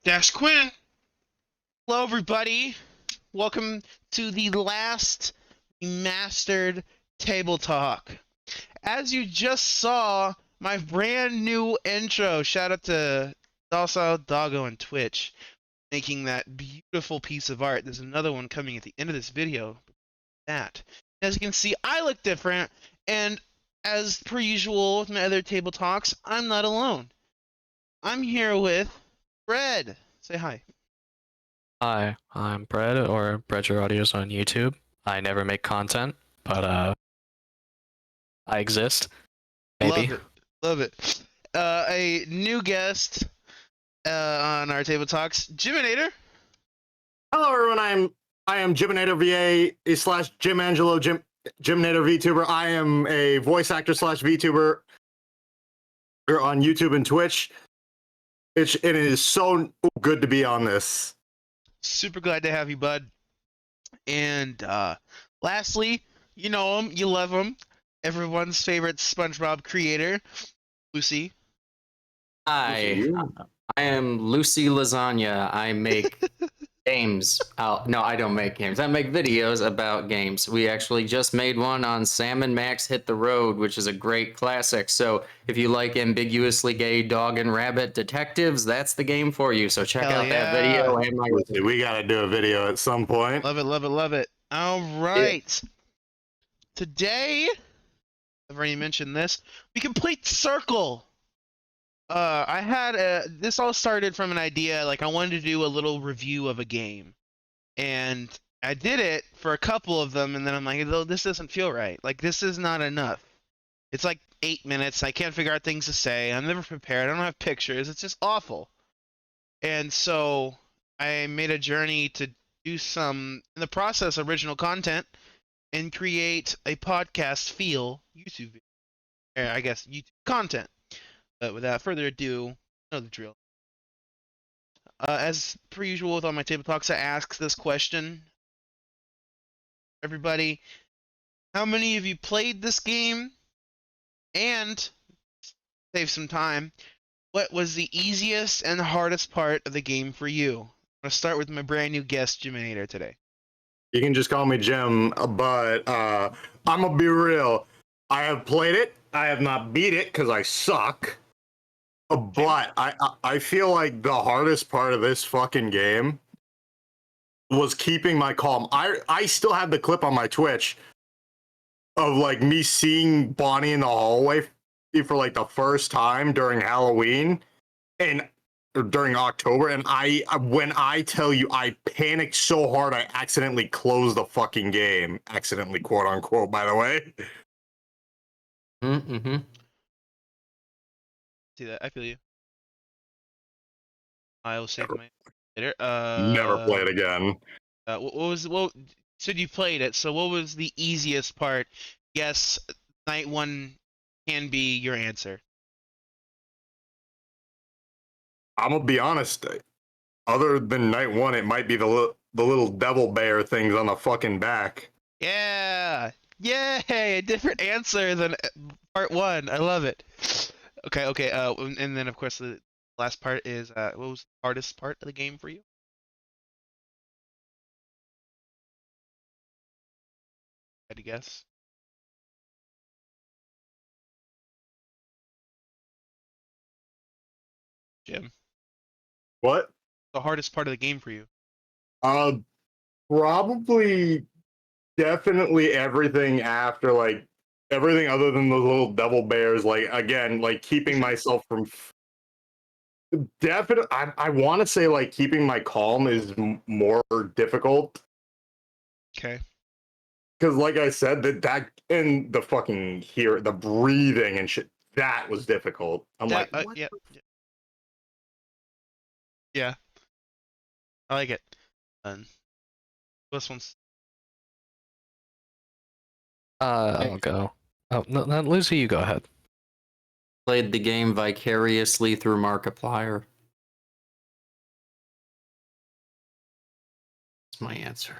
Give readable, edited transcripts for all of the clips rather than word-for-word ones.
Dash Quinn. Hello, everybody. Welcome to the last remastered table talk. As you just saw, my brand new intro. Shout out to Docile Doggo on Twitch making that beautiful piece of art. There's another one coming at the end of this video. That. As you can see, I look different, and as per usual with my other table talks, I'm not alone. I'm here with Fred. Say hi. Hi, I'm Brett, or Bredger Audios on YouTube. I never make content, but I exist. Maybe. Love it. Love it. A new guest on our table talks, Jiminator. Hello, everyone. I am Jiminator VA slash Jim Angelo Jiminator VTuber. I am a voice actor slash VTuber on YouTube and Twitch. It is so good to be on this. Super glad to have you, bud. And lastly, you know him, you love him. Everyone's favorite SpongeBob creator, Luci. Hi, I am Luci Lasagna. I make games. No, I don't make games. I make videos about games. We actually just made one on Sam and Max Hit the Road, which is a great classic. So if you like ambiguously gay dog and rabbit detectives, that's the game for you. So check Hell out yeah. that video and my We gotta do a video at some point. Love it, love it, love it. All right. Today, I've already mentioned this, we complete Circle. This all started from an idea, like I wanted to do a little review of a game. And I did it for a couple of them, and then I'm like, oh, this doesn't feel right. Like, this is not enough. It's like 8 minutes, I can't figure out things to say, I'm never prepared, I don't have pictures, it's just awful. And so, I made a journey to do some, in the process, original content, and create a podcast feel YouTube video. I guess YouTube content. But without further ado, you know the drill. As per usual with all my table talks, I ask this question. Everybody, how many of you played this game? And, save some time, what was the easiest and hardest part of the game for you? I'm going to start with my brand new guest, Jiminator, today. You can just call me Jim, but I'm gonna be real. I have played it. I have not beat it because I suck. But I feel like the hardest part of this fucking game was keeping my calm. I still have the clip on my Twitch of like me seeing Bonnie in the hallway for like the first time during Halloween and during October, and when I tell you I panicked so hard I accidentally closed the fucking game. Accidentally, quote unquote, by the way. Mm-hmm. See that? I feel you. I will save my later. Never play it again. What said you played it, so what was the easiest part? Yes, night one can be your answer. I'm gonna be honest. Other than night one, it might be the little devil bear things on the fucking back. Yeah! Yay! A different answer than part one. I love it. Okay. And then of course the last part is what was the hardest part of the game for you? Had to guess. Jim, What? the hardest part of the game for you? Uh, Probably, definitely everything after, like everything other than those little devil bears. Like again, like keeping myself from. Definitely, I want to say like keeping my calm is more difficult. Okay. Because, like I said, that and the fucking the breathing and shit, that was difficult. I'm like, what? Yeah. Yeah. I like it. And this one's I'll go. Oh, no, Lucy, you go ahead. Played the game vicariously through Markiplier. That's my answer.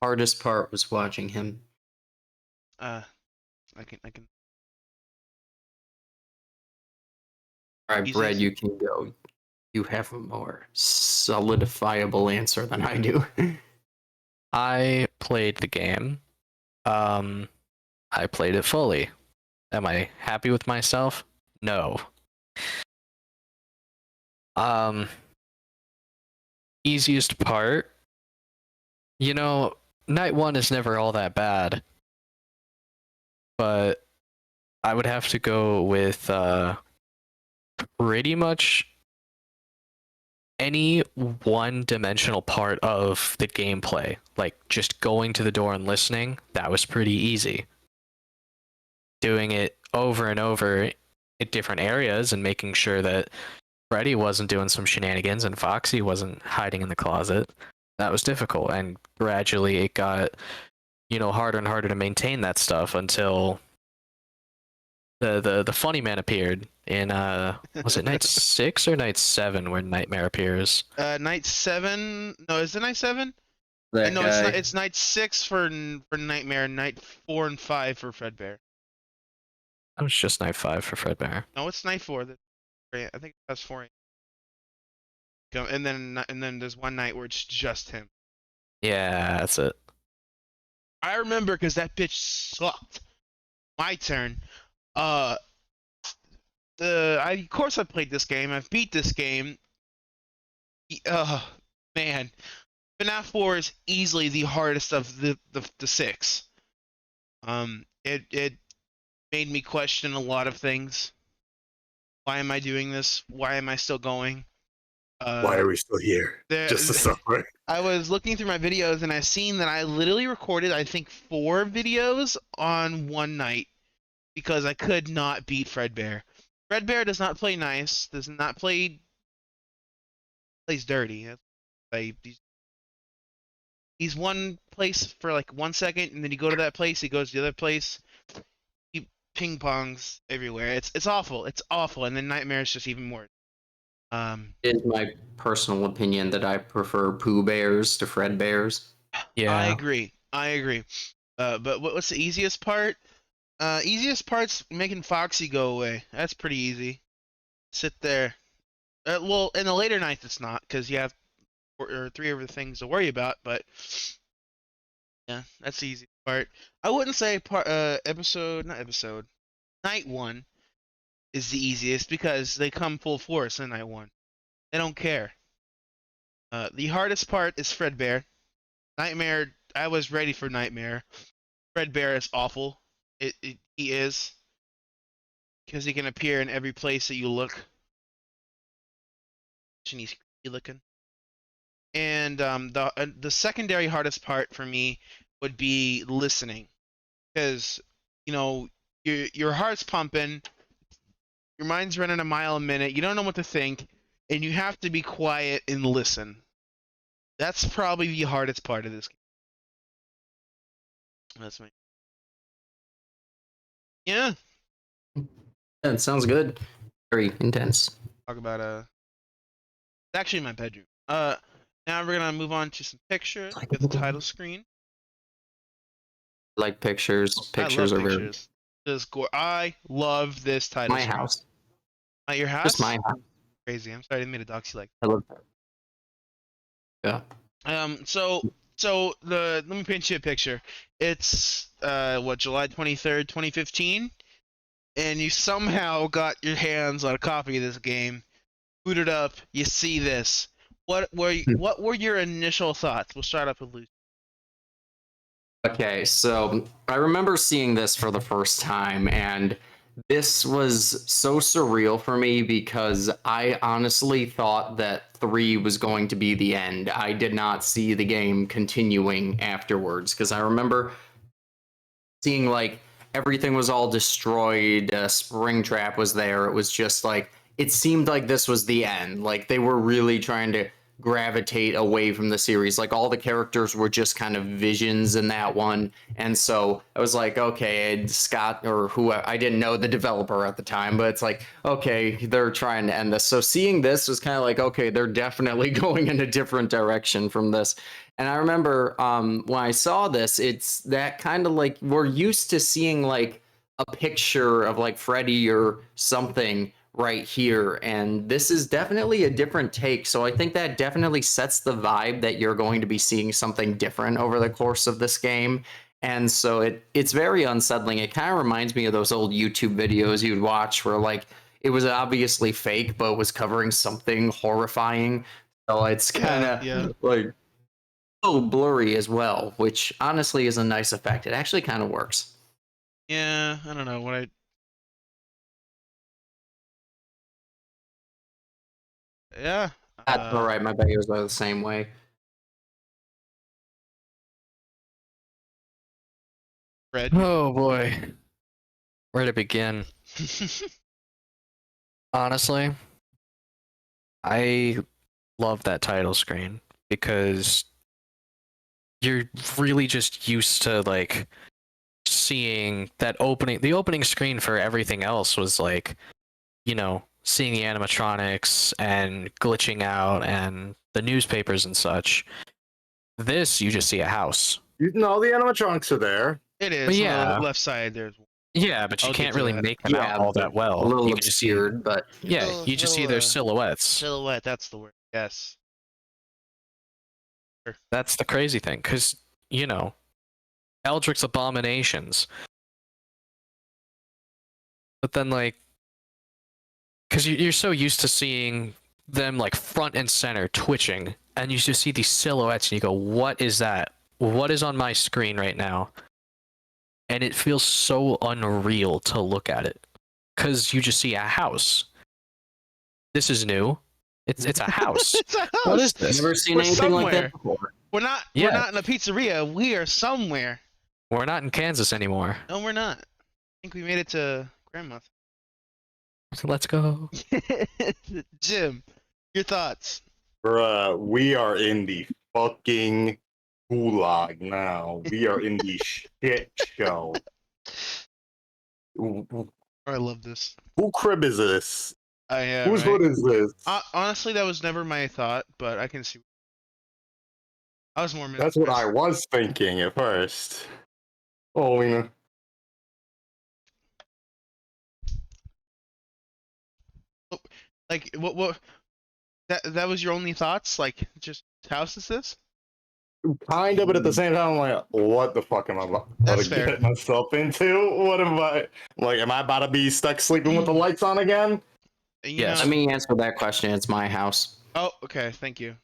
Hardest part was watching him. I can All right, Brad, Easiest? you can go. You have a more solidifiable answer than I do. I played the game. I played it fully. Am I happy with myself? No. Um, Easiest part, night one is never all that bad, but I would have to go with pretty much any one-dimensional part of the gameplay, like just going to the door and listening. That was pretty easy. Doing it over and over in different areas and making sure that Freddy wasn't doing some shenanigans and Foxy wasn't hiding in the closet, that was difficult. And gradually it got, harder and harder to maintain that stuff until the funny man appeared in was it night 6 or night 7 where Nightmare appears? Night 7. No, is it night 7? That No, guy. it's night 6 for Nightmare, night 4 and 5 for Fredbear. That was just night 5 for Fredbear. No, it's night 4. I think that's 4. And then there's one night where it's just him. Yeah, that's it. I remember because that bitch sucked. My turn. Of course I played this game. I've beat this game. Man, FNAF 4 is easily the hardest of the 6. It made me question a lot of things. Why am I doing this? Why am I still going? Why are we still here? Just to suffer. I was looking through my videos and I seen that I literally recorded, I think, 4 videos on one night because I could not beat Fredbear. Fredbear does not play nice. Does not plays dirty. He's one place for like 1 second, and then you go to that place. He goes to the other place. He ping pongs everywhere. It's awful. It's awful. And then Nightmare is just even worse. It is my personal opinion that I prefer Pooh Bears to Fred Bears. Yeah. I agree. But what's the easiest part? Easiest part's making Foxy go away. That's pretty easy. Sit there. Well, in the later nights it's not, because you have 3 other things to worry about. But yeah, that's the easy part. I wouldn't say night 1 is the easiest because they come full force in night 1. They don't care. The hardest part is Fredbear. Nightmare. I was ready for Nightmare. Fredbear is awful. He is, because he can appear in every place that you look. And he's creepy looking. And the secondary hardest part for me would be listening, because your heart's pumping, your mind's running a mile a minute, you don't know what to think, and you have to be quiet and listen. That's probably the hardest part of this game. That's me. Yeah. Yeah, it sounds good. Very intense. Talk about it's actually my bedroom. Now we're gonna move on to some pictures. Get the title screen. Like pictures. Pictures I are love very. pictures. I love this title My screen. house. At your house? Just my house. Crazy. I'm sorry I didn't mean to dox you like I love that. Yeah. that. So let me paint you a picture. It's July 23rd, 2015, and you somehow got your hands on a copy of this game. Boot it up. You see this. What were your initial thoughts? We'll start off with Luci. Okay, so I remember seeing this for the first time, and this was so surreal for me because I honestly thought that 3 was going to be the end. I did not see the game continuing afterwards because I remember seeing like everything was all destroyed, Springtrap was there. It was just like it seemed like this was the end. Like they were really trying to gravitate away from the series. Like all the characters were just kind of visions in that one. And so I was like, okay, Scott or who, I didn't know the developer at the time, but it's like, okay, they're trying to end this. So seeing this was kind of like, okay, they're definitely going in a different direction from this. And I remember when I saw this, it's that kind of like we're used to seeing like a picture of like Freddy or something right here. And this is definitely a different take. So I think that definitely sets the vibe that you're going to be seeing something different over the course of this game. And so it's very unsettling. It kind of reminds me of those old YouTube videos you'd watch where like it was obviously fake, but was covering something horrifying. So it's kind of like so blurry as well, which honestly is a nice effect. It actually kind of works. Yeah, I don't know what I. Yeah. That's all right. My videos are the same way. Fred. Oh boy. Where to begin? Honestly, I love that title screen because you're really just used to like seeing that the opening screen for everything else was like, you know, seeing the animatronics and glitching out and the newspapers and such. This, you just see a house. No, the animatronics are there. It is. But On yeah. the left side, there's. Yeah, but you I'll get can't to really that. make them out all that well. A little You can just see, obscured, but yeah, you just see their silhouettes. Silhouette. That's the word. Yes. That's the crazy thing, because, you know, Eldrick's abominations. But then, like, because you're so used to seeing them, like, front and center twitching, and you just see these silhouettes, and you go, what is that? What is on my screen right now? And it feels so unreal to look at it, because you just see a house. This is new. It's a house. It's a house. What is this? I've never seen We're anything like somewhere. that before. We're not. Yeah. We're not in a pizzeria. We are somewhere. We're not in Kansas anymore. No, we're not. I think we made it to Grandma's. So let's go. Jim, your thoughts? Bruh, we are in the fucking gulag now. We are in the shit show. I love this. Who crib is this? Whose Whose hood is this? Honestly, that was never my thought, but I can see. I was more. That's what I was thinking at first. Oh, Lena. Like what? That was your only thoughts? Like just house is this? Kind of, but at the same time, I'm like, what the fuck am I about That's to fair. get myself into? What am I like? Am I about to be stuck sleeping with the lights on again? You Yes. know- Let me answer that question. It's my house. Oh, okay. Thank you.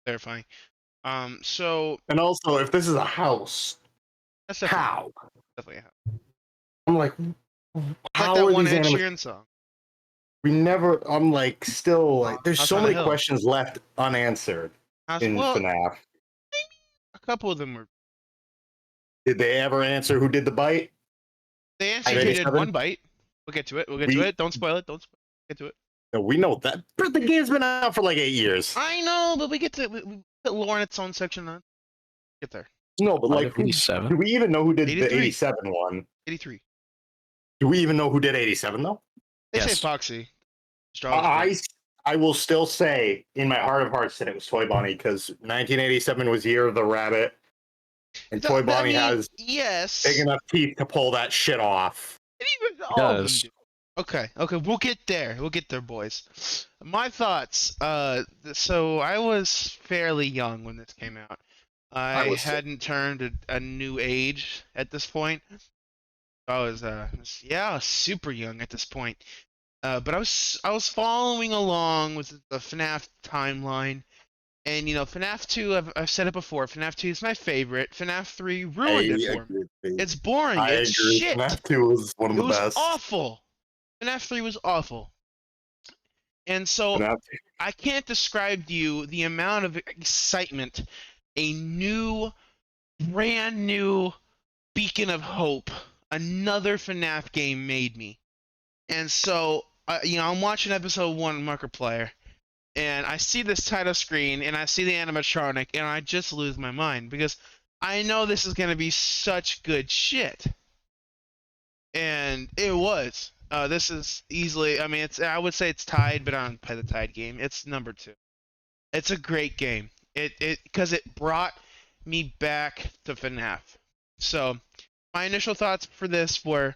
Clarifying. So And also, if this is a house, that's definitely, how? definitely a house. I'm like, Like how that are one these Ed animatronics? Sheeran song. We never. I'm like, still like, there's House so on a many Hill. questions left unanswered in Well, FNAF. a couple of them were. Did they ever answer who did the bite? They answered Maybe who did 7? one bite. We'll get to it. We'll get to it. Don't spoil it. Don't spoil it. Get to it. No, we know that. But the game's been out for like 8 years. I know, but we put lore in its own section on. Get there. No, but like, do 87. we even know who did the 83. 87 one? 83. Do we even know who did 87 though? They Yes. say Foxy. Strong's I will still say in my heart of hearts that it was Toy Bonnie because 1987 was Year of the Rabbit, and Toy Bonnie has yes. big enough teeth to pull that shit off. Even all of them does. do. Okay, we'll get there. We'll get there, boys. My thoughts. So I was fairly young when this came out. I was too. hadn't turned a new age at this point. I was super young at this point. But I was following along with the FNAF timeline, and you know, FNAF 2. I've said it before. FNAF 2 is my favorite. FNAF 3 ruined it for me. It's boring. I It's agree. shit. FNAF 2 was one of It the was best. awful. FNAF 3 was awful. And so FNAF I can't describe to you the amount of excitement a brand new beacon of hope, another FNAF game made me. And so, I'm watching episode 1 Markiplier, and I see this title screen, and I see the animatronic, and I just lose my mind because I know this is going to be such good shit. And it was. This is easily. I mean, I would say it's tied, but I don't play the tied game. It's number 2. It's a great game. Because it brought me back to FNAF. So, my initial thoughts for this were,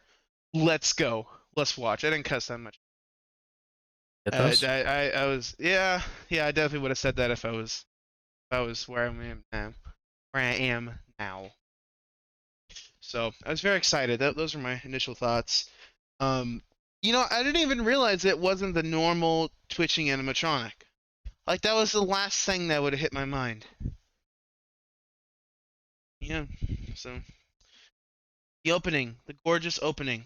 let's go. Let's watch. I didn't cuss that much. Get those? I was yeah, I definitely would have said that if I was where I am now. Where I am now. So I was very excited. Those were my initial thoughts. I didn't even realize it wasn't the normal twitching animatronic. Like that was the last thing that would have hit my mind. Yeah. So the opening, the gorgeous opening.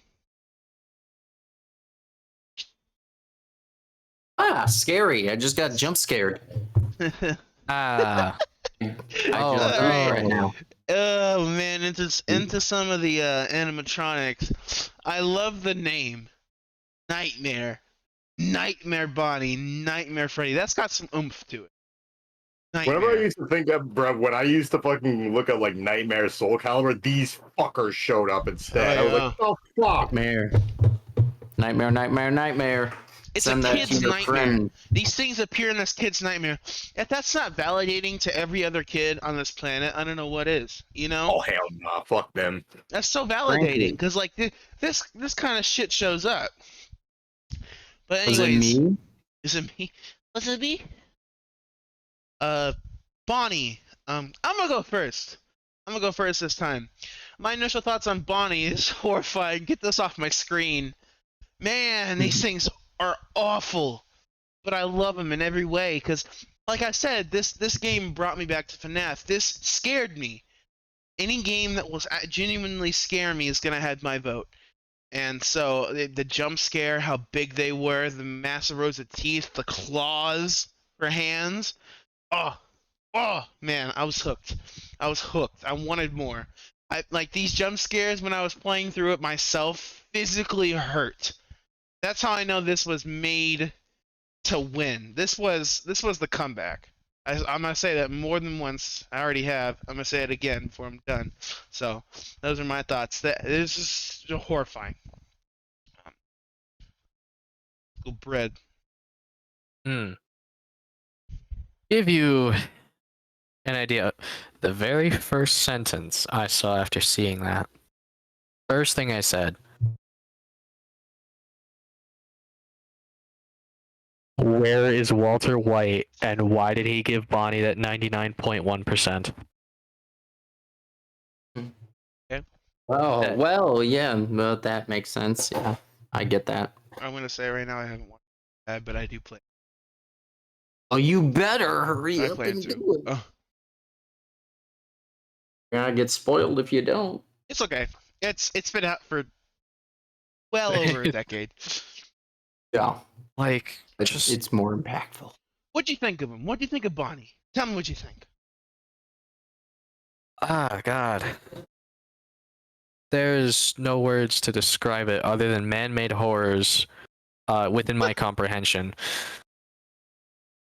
Ah, scary. I just got jump scared. Ah. I Oh, just Alright. right now. Oh man, into some of the animatronics. I love the name. Nightmare. Nightmare Bonnie, Nightmare Freddy. That's got some oomph to it. Whenever I Nightmare. used to think of, bro, when I used to fucking look at like Nightmare Soul Calibur, these fuckers showed up instead. Oh, I was yeah. like, oh fuck. Nightmare. Nightmare, nightmare, nightmare. It's Send a that kid's to your nightmare. friend. These things appear in this kid's nightmare. If that's not validating to every other kid on this planet, I don't know what is. You know? Oh hell no, fuck them. That's so validating Frankly. because like this kind of shit shows up. But Was it anyways, me? is it me? Was it me? Bonnie. I'm gonna go first. I'm gonna go first this time. My initial thoughts on Bonnie is horrifying. Get this off my screen. Man, these things are awful, but I love them in every way because, like I said, this game brought me back to FNAF. This scared me. Any game that will genuinely scare me is gonna have my vote. And so the jump scare, how big they were, the massive rows of teeth, the claws for hands. Oh man, I was hooked. I was hooked. I wanted more. I like these jump scares when I was playing through it myself physically hurt. That's how I know this was made to win. This was the comeback. I'm gonna say that more than once. I already have. I'm gonna say it again before I'm done. So those are my thoughts. That is just horrifying. Go bread. Give you an idea. The very first sentence I saw after seeing that, first thing I said, where is Walter White and why did he give Bonnie that 99.1%? Oh, well, yeah, well, that makes sense. Yeah, I get that. I'm gonna say right now I haven't watched that, but I do play. Oh, you better hurry I up plan and to. do it. Oh, You're gonna get spoiled if you don't. it's okay. It's been out for well over a decade. Yeah, Like, it's more impactful. What'd you think of him? What'd you think of Bonnie? Tell me what you think. God. There's no words to describe it other than man-made horrors within my comprehension.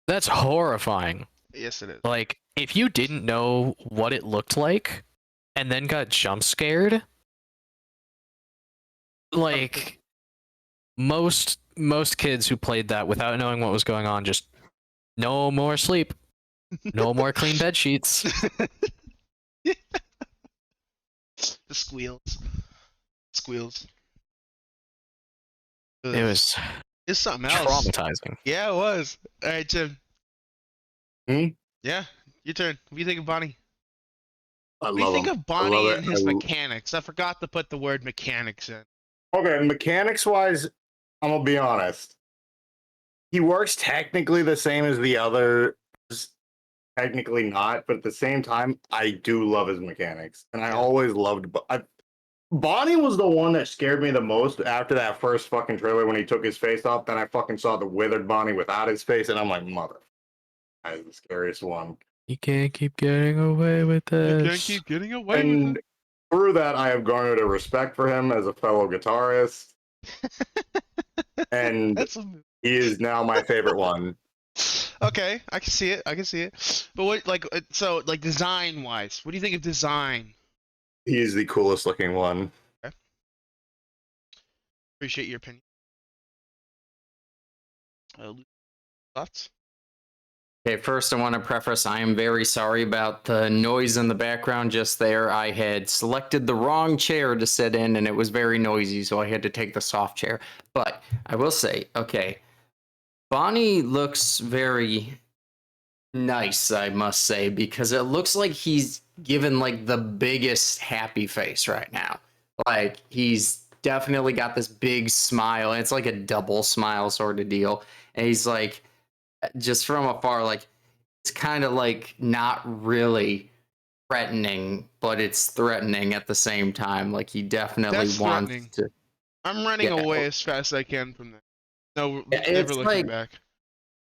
That's horrifying. Yes, it is. Like, if you didn't know what it looked like and then got jump scared, like most kids who played that without knowing what was going on, just no more sleep, no more clean bed sheets. The squeals. It was It's something else. traumatizing. Yeah, it was. All right, Jim. Hmm? Yeah, your turn. What do you think of Bonnie? I What do you love think him. of I Bonnie love and it. his mechanics? I forgot to put the word mechanics in. Okay, mechanics wise, I'm gonna be honest. He works technically the same as the others, technically not, but at the same time, I do love his mechanics, and I Yeah. always loved. Bonnie was the one that scared me the most after that first fucking trailer when he took his face off. Then I fucking saw the withered Bonnie without his face, and I'm like, mother, that is the scariest one. You can't keep getting away with this. You can't keep getting away And with it. through that, I have garnered a respect for him as a fellow guitarist, and That's he is now my favorite one. okay. I can see it. I can see it. But what, like, so, like, design wise, what do you think of design? He is the coolest looking one. Okay. Appreciate your opinion. Thoughts? Okay, first I want to preface I am very sorry about the noise in the background just there. I had selected the wrong chair to sit in and it was very noisy, so I had to take the soft chair. But I will say, okay, Bonnie looks very nice, I must say, because it looks like he's given like the biggest happy face right now. Like he's definitely got this big smile, and it's like a double smile sort of deal. And he's like, just from afar, like it's kind of like not really threatening, but it's threatening at the same time. Like he definitely That's wants threatening. to. I'm running Yeah, away as fast as I can from that. No, never it's looking like back.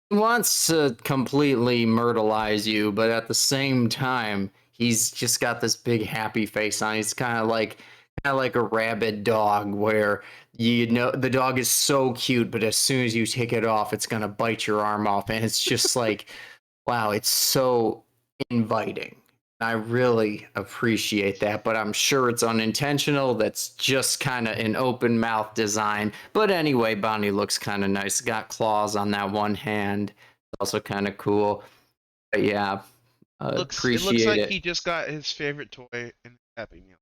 he wants to completely myrtleize you, but at the same time, he's just got this big happy face on. He's kind of like a rabid dog, where you know the dog is so cute, but as soon as you take it off, it's gonna bite your arm off, and it's just like, wow, it's so inviting. I really appreciate that, but I'm sure it's unintentional. That's just kind of an open mouth design. But anyway, Bonnie looks kind of nice. Got claws on that one hand. Also kind of cool. But yeah, It looks appreciate like it. he just got his favorite toy in Happy Meal.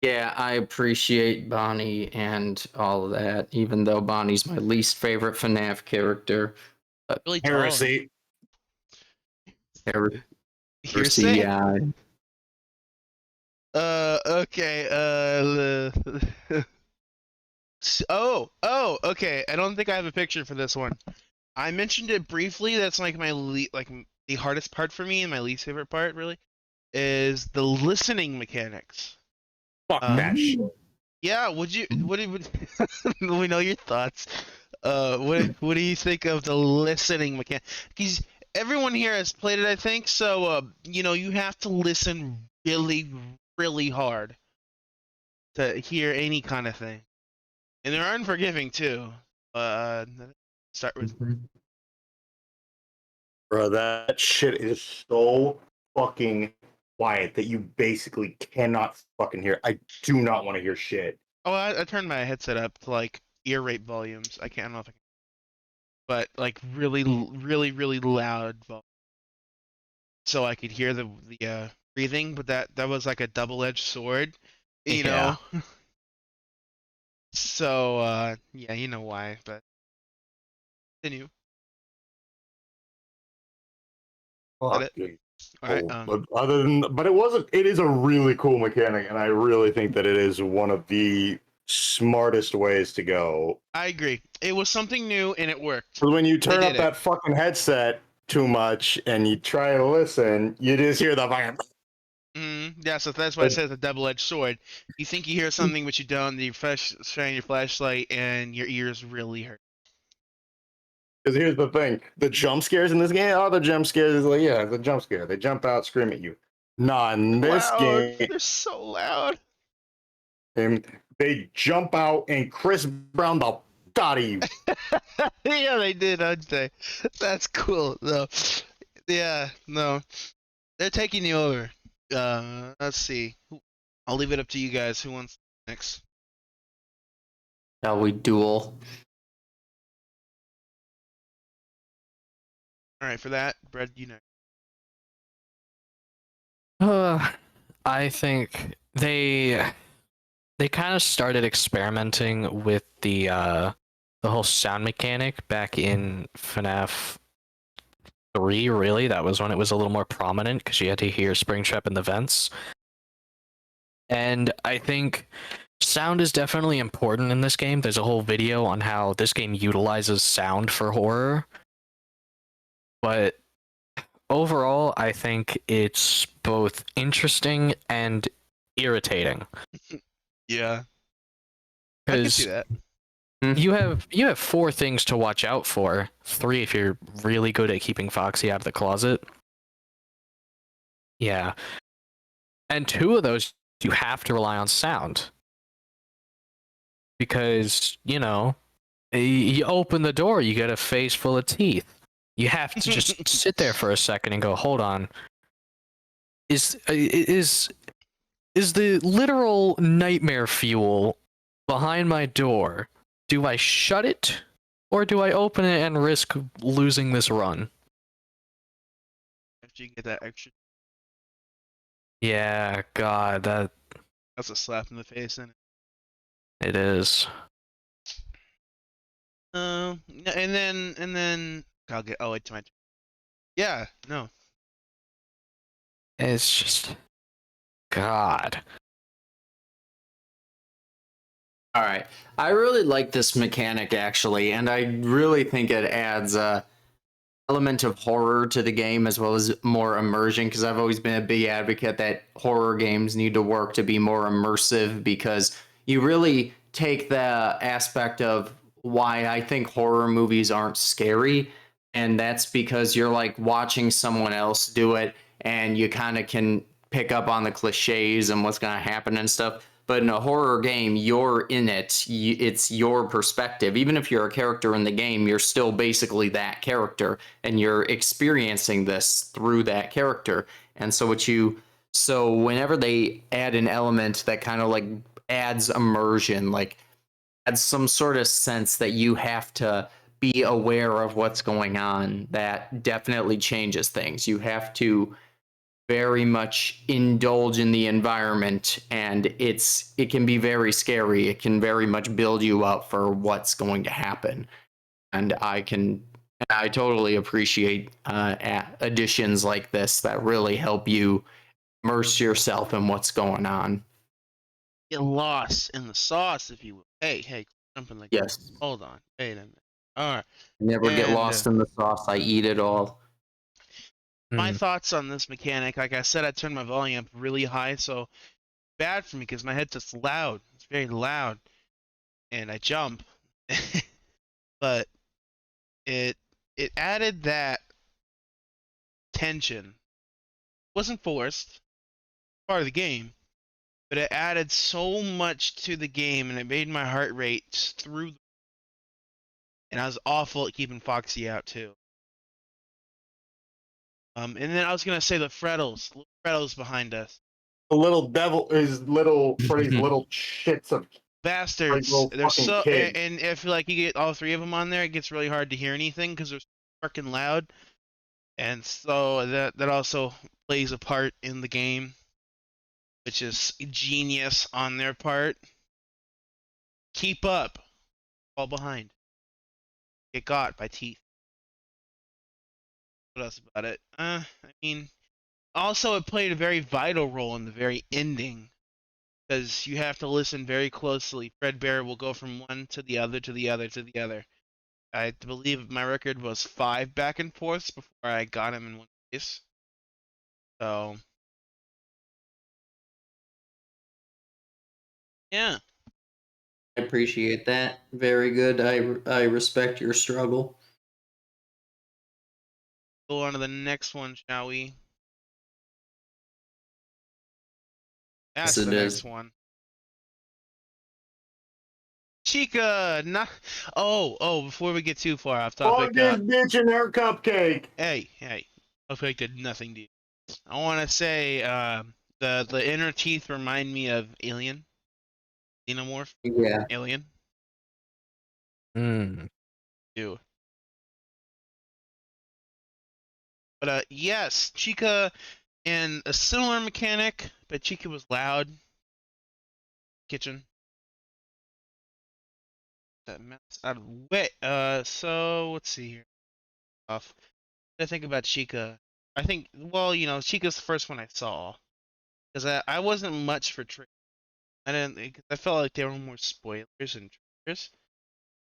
Yeah, I appreciate Bonnie and all of that, even though Bonnie's my least favorite FNAF character. Really tall. Heresy. Heresy, Hearsay? yeah. Okay. Okay. I don't think I have a picture for this one. I mentioned it briefly. That's like the hardest part for me, and my least favorite part, really, is the listening mechanics. Fuck that shit. Yeah. Would we know your thoughts? What do you think of the listening mechanic? Because everyone here has played it, I think. So you have to listen really, really hard to hear any kind of thing, and they're unforgiving too. Start with. Bro, that shit is so fucking quiet that you basically cannot fucking hear. I do not want to hear shit. Oh, I turned my headset up to like ear rape volumes. I don't know if I can, but like really, really, really loud volume, so I could hear the breathing. But that was like a double-edged sword, you Yeah. know. So yeah, you know why, but continue. That Fuck it? me. All right. Oh, but it wasn't. It is a really cool mechanic, and I really think that it is one of the smartest ways to go. I agree. It was something new and it worked. But when you They turn did up it. that fucking headset too much and you try to listen, you just hear the fucking. Yeah, so that's why I said it's a double-edged sword. You think you hear something, but you don't. You shine your flashlight, and your ears really hurt. Because here's the thing: the jump scares in this game, all the jump scares is like, yeah, the jump scare. They jump out, scream at you. Nah, in this Loud. game, They're so loud. they jump out and Chris Brown the fuck out of you. Yeah, they did, I'd say. That's cool, though. Yeah, no. They're taking you over. Let's see. I'll leave it up to you guys. Who wants next? Shall we duel? Alright, for that, Brad, you know. I think they kind of started experimenting with the whole sound mechanic back in FNAF 3, really. That was when it was a little more prominent because you had to hear Springtrap in the vents. And I think sound is definitely important in this game. There's a whole video on how this game utilizes sound for horror. But overall, I think it's both interesting and irritating. Yeah, I can see Because that. you have four things to watch out for. Three if you're really good at keeping Foxy out of the closet. Yeah. And two of those you have to rely on sound. Because, you open the door, you get a face full of teeth. You have to just sit there for a second and go, hold on. Is the literal nightmare fuel behind my door? Do I shut it? Or do I open it and risk losing this run? After you get that extra, Yeah, God, that's a slap in the face, and it is. And then I'll get. Oh, it's my. Yeah, no. It's just God. All right. I really like this mechanic actually, and I really think it adds a element of horror to the game as well as more immersion because I've always been a big advocate that horror games need to work to be more immersive because you really take the aspect of why I think horror movies aren't scary, and that's because you're like watching someone else do it and you kind of can pick up on the cliches and what's going to happen and stuff. But in a horror game, you're in it. It's your perspective. Even if you're a character in the game, you're still basically that character and you're experiencing this through that character. And so whenever they add an element that kind of like adds immersion, like adds some sort of sense that you have to be aware of what's going on, that definitely changes things. You have to very much indulge in the environment, and it can be very scary. It can very much build you up for what's going to happen. And I totally appreciate additions like this that really help you immerse yourself in what's going on. Get lost in the sauce, if you will. Hey, something like. Yes. Hold on. Wait a minute. All right. Never get And lost in the sauce. I eat it all. my Hmm. thoughts on this mechanic, like I said, I turned my volume up really high, so bad for me because my headset's loud. It's very loud, and I jump. But it it added that tension. It wasn't forced, part of the game, but it added so much to the game, and it made my heart rate through. And I was awful at keeping Foxy out too. And then I was gonna say the Freddles behind us, The little devil is little Freddy's little shits of Freddy's bastards. little They're fucking so, kid. and if like you get all three of them on there, it gets really hard to hear anything because they're freaking loud. And so that also plays a part in the game, which is genius on their part. Keep up, fall behind, get got by teeth. What else about it? I mean, also it played a very vital role in the very ending because you have to listen very closely. Fredbear will go from one to the other to the other to the other. I believe my record was 5 back and forths before I got him in one place. So yeah. I appreciate that. Very good. I respect your struggle. Go on to the next one, shall we? Yes, That's it the is. next one. Chica, not. Oh, before we get too far off Fuck topic, this bitch and her cupcake. hey, Topic did nothing to you. I want to say, the inner teeth remind me of Alien, Xenomorph, Yeah. Alien. Hmm. Do. But yes, Chica, and a similar mechanic, but Chica was loud. Kitchen. That mess out of the way. So let's see here. Off. What I think about Chica. I think, well, Chica's the first one I saw because I wasn't much for trailers. I didn't. I felt like they were more spoilers and trailers,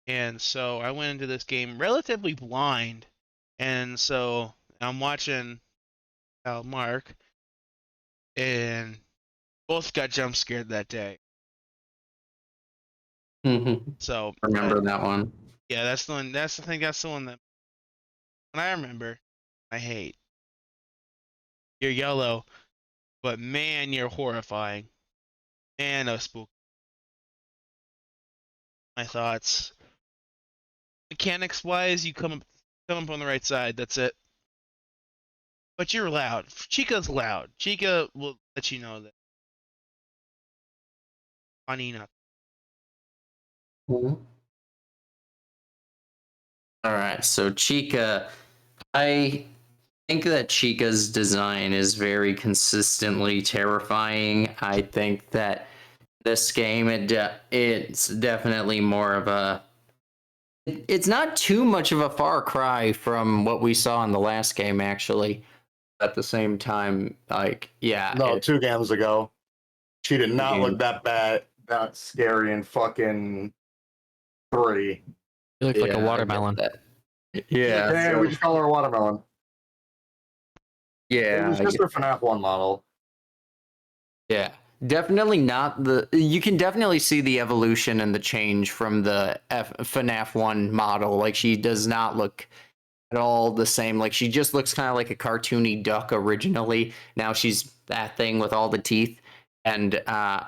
and so I went into this game relatively blind, and so I'm watching Mark, and both got jump scared that day. So Remember that one. yeah, that's the one. That's the thing. That's the one that when I remember, I hate. You're yellow, but man, you're horrifying. Man, a spook. My thoughts. Mechanics wise, you come up on the right side. That's it. But you're loud. Chica's loud. Chica will let you know that. Funny enough. Mhm. All right. So Chica, I think that Chica's design is very consistently terrifying. I think that this game it's definitely more of a It's not too much of a far cry from what we saw in the last game, actually. At the same time, like, yeah. No, 2 games ago. She did not Games. look that bad, that scary in fucking 3. You look like a Yeah, I get watermelon. that. Yeah, Yeah, so- we just call her a watermelon. It yeah, was just her FNAF 1 model. yeah. Definitely not the. You can definitely see the evolution and the change from the FNAF 1 model. Like, she does not look at all the same. Like, she just looks kind of like a cartoony duck originally. Now she's that thing with all the teeth. And,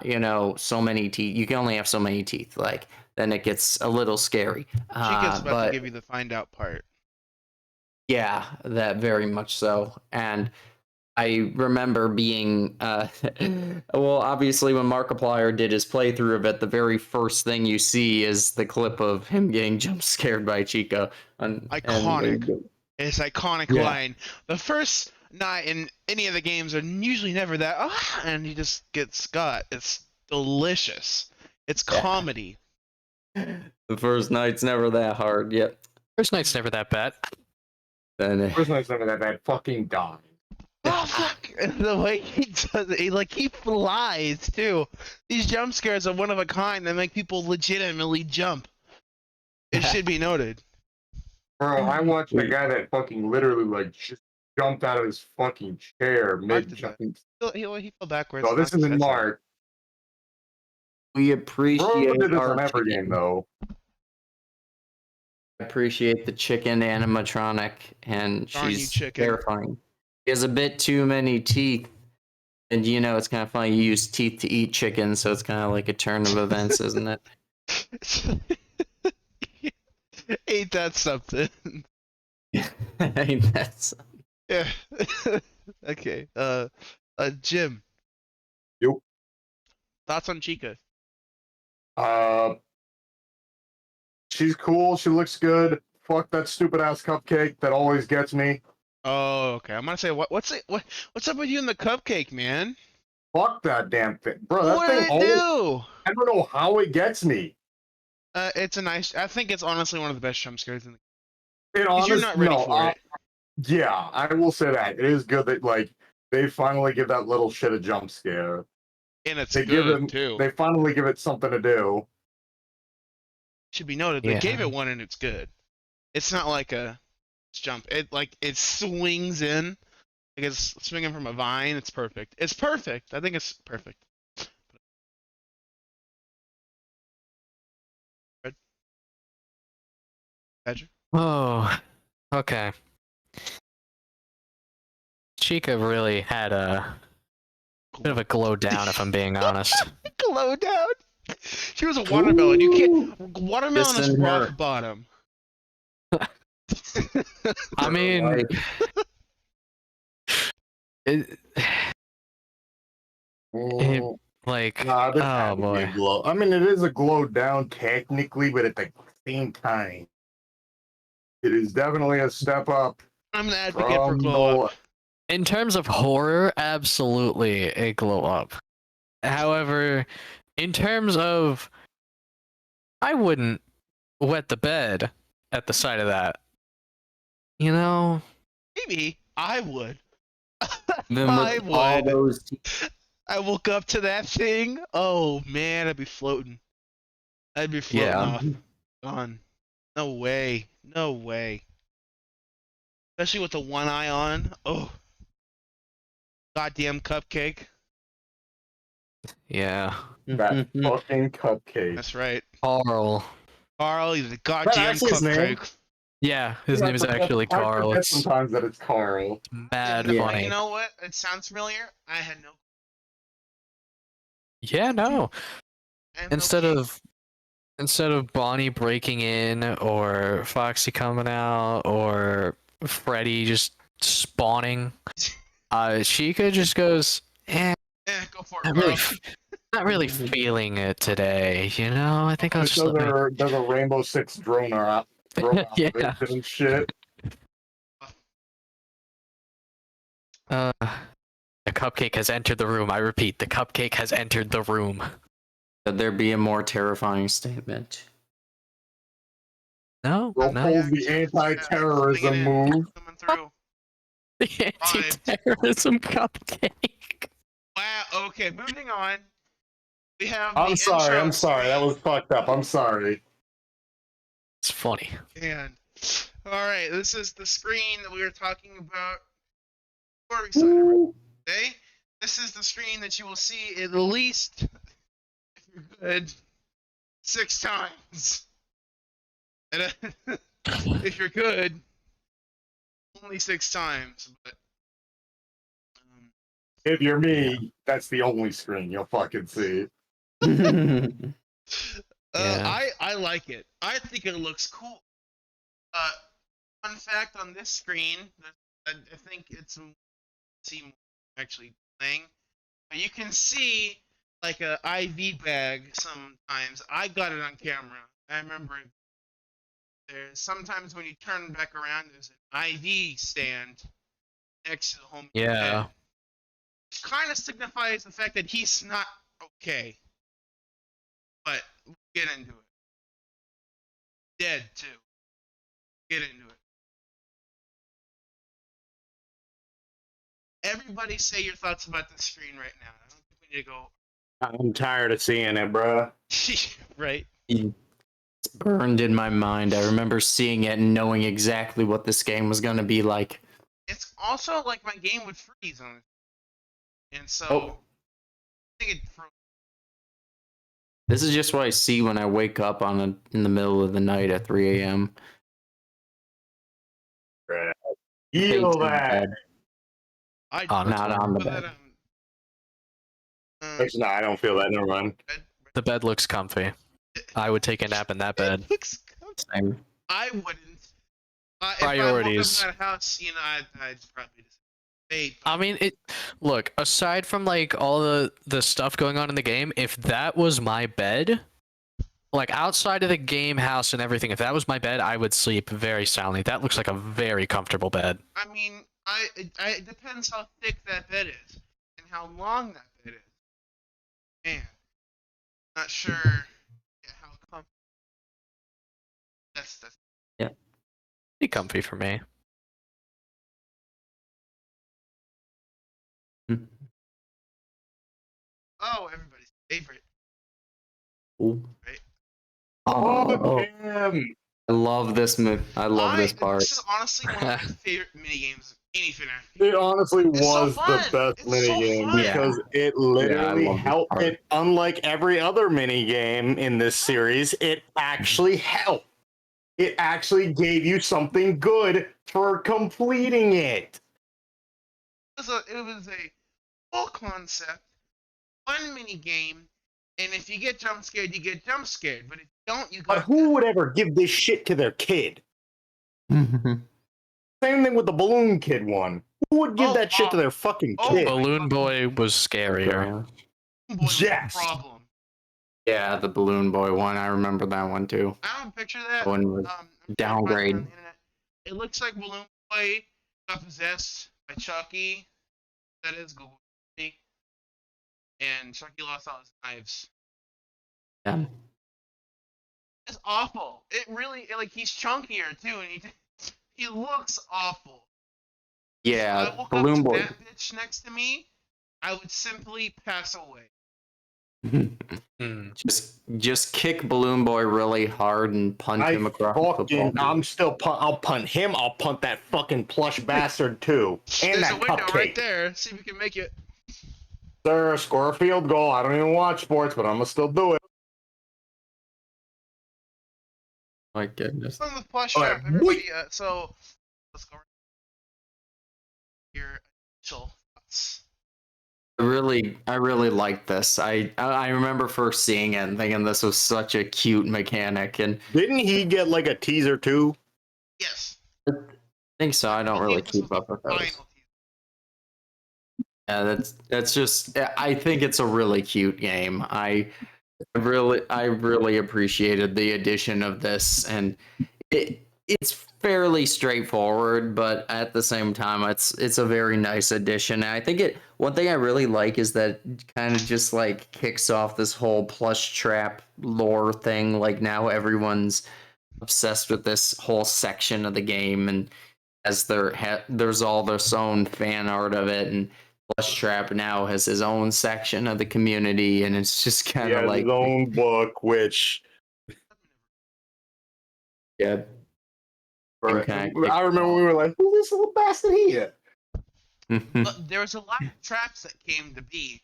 you know, so many teeth. You can only have so many teeth. Like, then it gets a little scary. Chica's about But to give you the find out part. yeah, that very much so. And I remember being, well, obviously when Markiplier did his playthrough of it, the very first thing you see is the clip of him getting jump scared by Chica. Iconic. It's iconic Yeah. line. The first night in any of the games are usually never that, and he just gets got. It's delicious. It's Yeah. comedy. The first night's never that hard. Yep. First night's never that bad. Then First night's never that bad. Fucking died. Oh fuck! The way he does it, he flies too. These jump scares are one of a kind that make people legitimately jump. It should be noted. Bro, I watched a guy that fucking literally like just jumped out of his fucking chair Mark mid did that. jumping. He fell backwards. Oh, this Mark isn't said so. Mark. we Bro appreciate did this our on every chicken. game though. Appreciate the chicken animatronic, and Darn you, she's chicken. terrifying. She has a bit too many teeth, and you know it's kind of funny. You use teeth to eat chicken, so it's kind of like a turn of events, isn't it? Ain't that something? That's Yeah. Okay. Jim. Yo. Thoughts on Chica? She's cool. She looks good. Fuck that stupid ass cupcake that always gets me. Oh, okay. I'm gonna say what's up with you and the cupcake, man? Fuck that damn thing, bro. That What thing did it always. do? I don't know how it gets me. It's a nice. I think it's honestly one of the best jump scares in the. It 'Cause you're honest, not ready no, for it. Yeah, I will say that it is good that like they finally give that little shit a jump scare. And it's They good give him. too. They finally give it something to do. Should be noted. They gave it one and it's good. It's not like a jump. It swings in. Like it's swinging from a vine. It's perfect. It's perfect. I think it's perfect. Badger? Oh, okay. Chica really had a bit of a glow down, if I'm being honest. Glow down. She was a watermelon. You can't. Watermelon is Listen, rock her. bottom. I mean, Like, it, Mm, like, nah, this oh had to be a boy. glow. I mean, it is a glow down technically, but at the same time, it is definitely a step up I'm an advocate for from glow the. up. In terms of horror, absolutely a glow up. However, in terms of, I wouldn't wet the bed at the sight of that. You know? Maybe I would. even I with all would. those, I woke up to that thing. Oh man, I'd be floating. I'd be floating Yeah. off. Gone. No way. No way. Especially with the one eye on. Oh. Goddamn cupcake. Yeah. That fucking cupcake. That's right. Carl. Carl, he's a goddamn actually his name? cupcake. Yeah, his Yeah, name is I forget- actually I Carl. forget It's sometimes that it's Carl. mad And, funny. You know what? It sounds familiar. I had no. Yeah, no. I have no Instead clue. of Bonnie breaking in, or Foxy coming out, or Freddy just spawning, Chica just goes, Go for it, not Carl. really, not really feeling it today. You know, I think I'll just let me. There's a Rainbow Six drone out. Yeah. And shit. The cupcake has entered the room. I repeat, the cupcake has entered the room. could there be a more terrifying statement No, Bro no. pulls the anti-terrorism Swing it in. move. Coming through. The anti-terrorism cupcake. Wow. Okay, moving on. We have I'm the sorry. intro I'm sorry. That screen. was fucked up. I'm sorry. It's funny. And all right, this is the screen that we were talking about before we started. Okay, this is the screen that you will see at least, if you're good, 6 times. And if you're good, only 6 times. But If you're me, that's the only screen you'll fucking see. Yeah. I like it. I think it looks cool. Fun fact on this screen, I think it's see actually playing. But you can see like a IV bag sometimes. I got it on camera. I remember there's sometimes when you turn back around, there's an IV stand next to the home. Yeah. Bed. Which kind of signifies the fact that he's not okay. But we'll get into it. Dead too. Get into it. Everybody say your thoughts about the screen right now. I don't think we need to go. I'm tired of seeing it, bruh. Right. It's burned in my mind. I remember seeing it and knowing exactly what this game was going to be like. It's also like my game would freeze on it. And so Oh. I think it froze. This is just what I see when I wake up in the middle of the night at 3 a.m. Feel Hates that. I On Not on the put that bed. on. Actually, no, I don't feel that. Never mind. The bed looks comfy. I would take a nap in that bed. It looks comfy. Same. I wouldn't. Priorities. If I woke up in that house, I'd probably just wait. I mean, it. Look, aside from like all the stuff going on in the game, if that was my bed, like outside of the game house and everything, if that was my bed, I would sleep very soundly. That looks like a very comfortable bed. I mean, it depends how thick that bed is and how long that bed is. Man, not sure how comfortable. That's Pretty comfy for me. oh everybody's favorite. Ooh. Right. Oh, Oh, damn. I love this move. I love this part. This is honestly one of my favorite minigames of any FNAF. It honestly It's so was fun. the best It's so minigame fun. because it I literally love this helped. part. It, unlike every other minigame in this series, it actually helped. It actually gave you something good for completing it. It was a full concept, fun mini game, and if you get jump scared, you get jump scared. But if you don't, you But got. who would ever give this shit to their kid? Same thing with the Balloon Kid one. Who would give that shit to their fucking kid? Balloon Boy was scarier. Boy was Yes. the problem. Yeah, the Balloon Boy one. I remember that one too. I don't picture that. One was I'm trying to find it downgrade. on the internet. It looks like Balloon Boy got possessed by Chucky. That is Google. And Chucky lost all his knives. Yeah. It's awful. It really like he's chunkier too, and he looks awful. If I Yeah, woke Balloon up to Boy. that bitch next to me, I would simply pass away. Just kick Balloon Boy really hard and punch him across the football. I'll punt him. I'll punt that fucking plush bastard too, and There's that a window cupcake. right there. See if we can make it. Sir, score a field goal. I don't even watch sports, but I'm gonna still do it. My goodness. From the plush All shop, right, everybody. So let's go. Your initial thoughts. I really like this. I remember first seeing it and thinking this was such a cute mechanic, and Didn't he get like a teaser too? Yes. I think so. I don't really This was keep the up with those. final teaser. Yeah, that's just. I think it's a really cute game. I really appreciated the addition of this, and it's fairly straightforward, but at the same time, it's a very nice addition. And I think one thing I really like is that it kind of just like kicks off this whole plush trap lore thing. Like now everyone's obsessed with this whole section of the game, and as there's all their own fan art of it, and Plush Trap now has his own section of the community, and it's just He kind of has like, his own book, which yeah, I remember we were like, "Who this little bastard here?" But there was a lot of traps that came to be,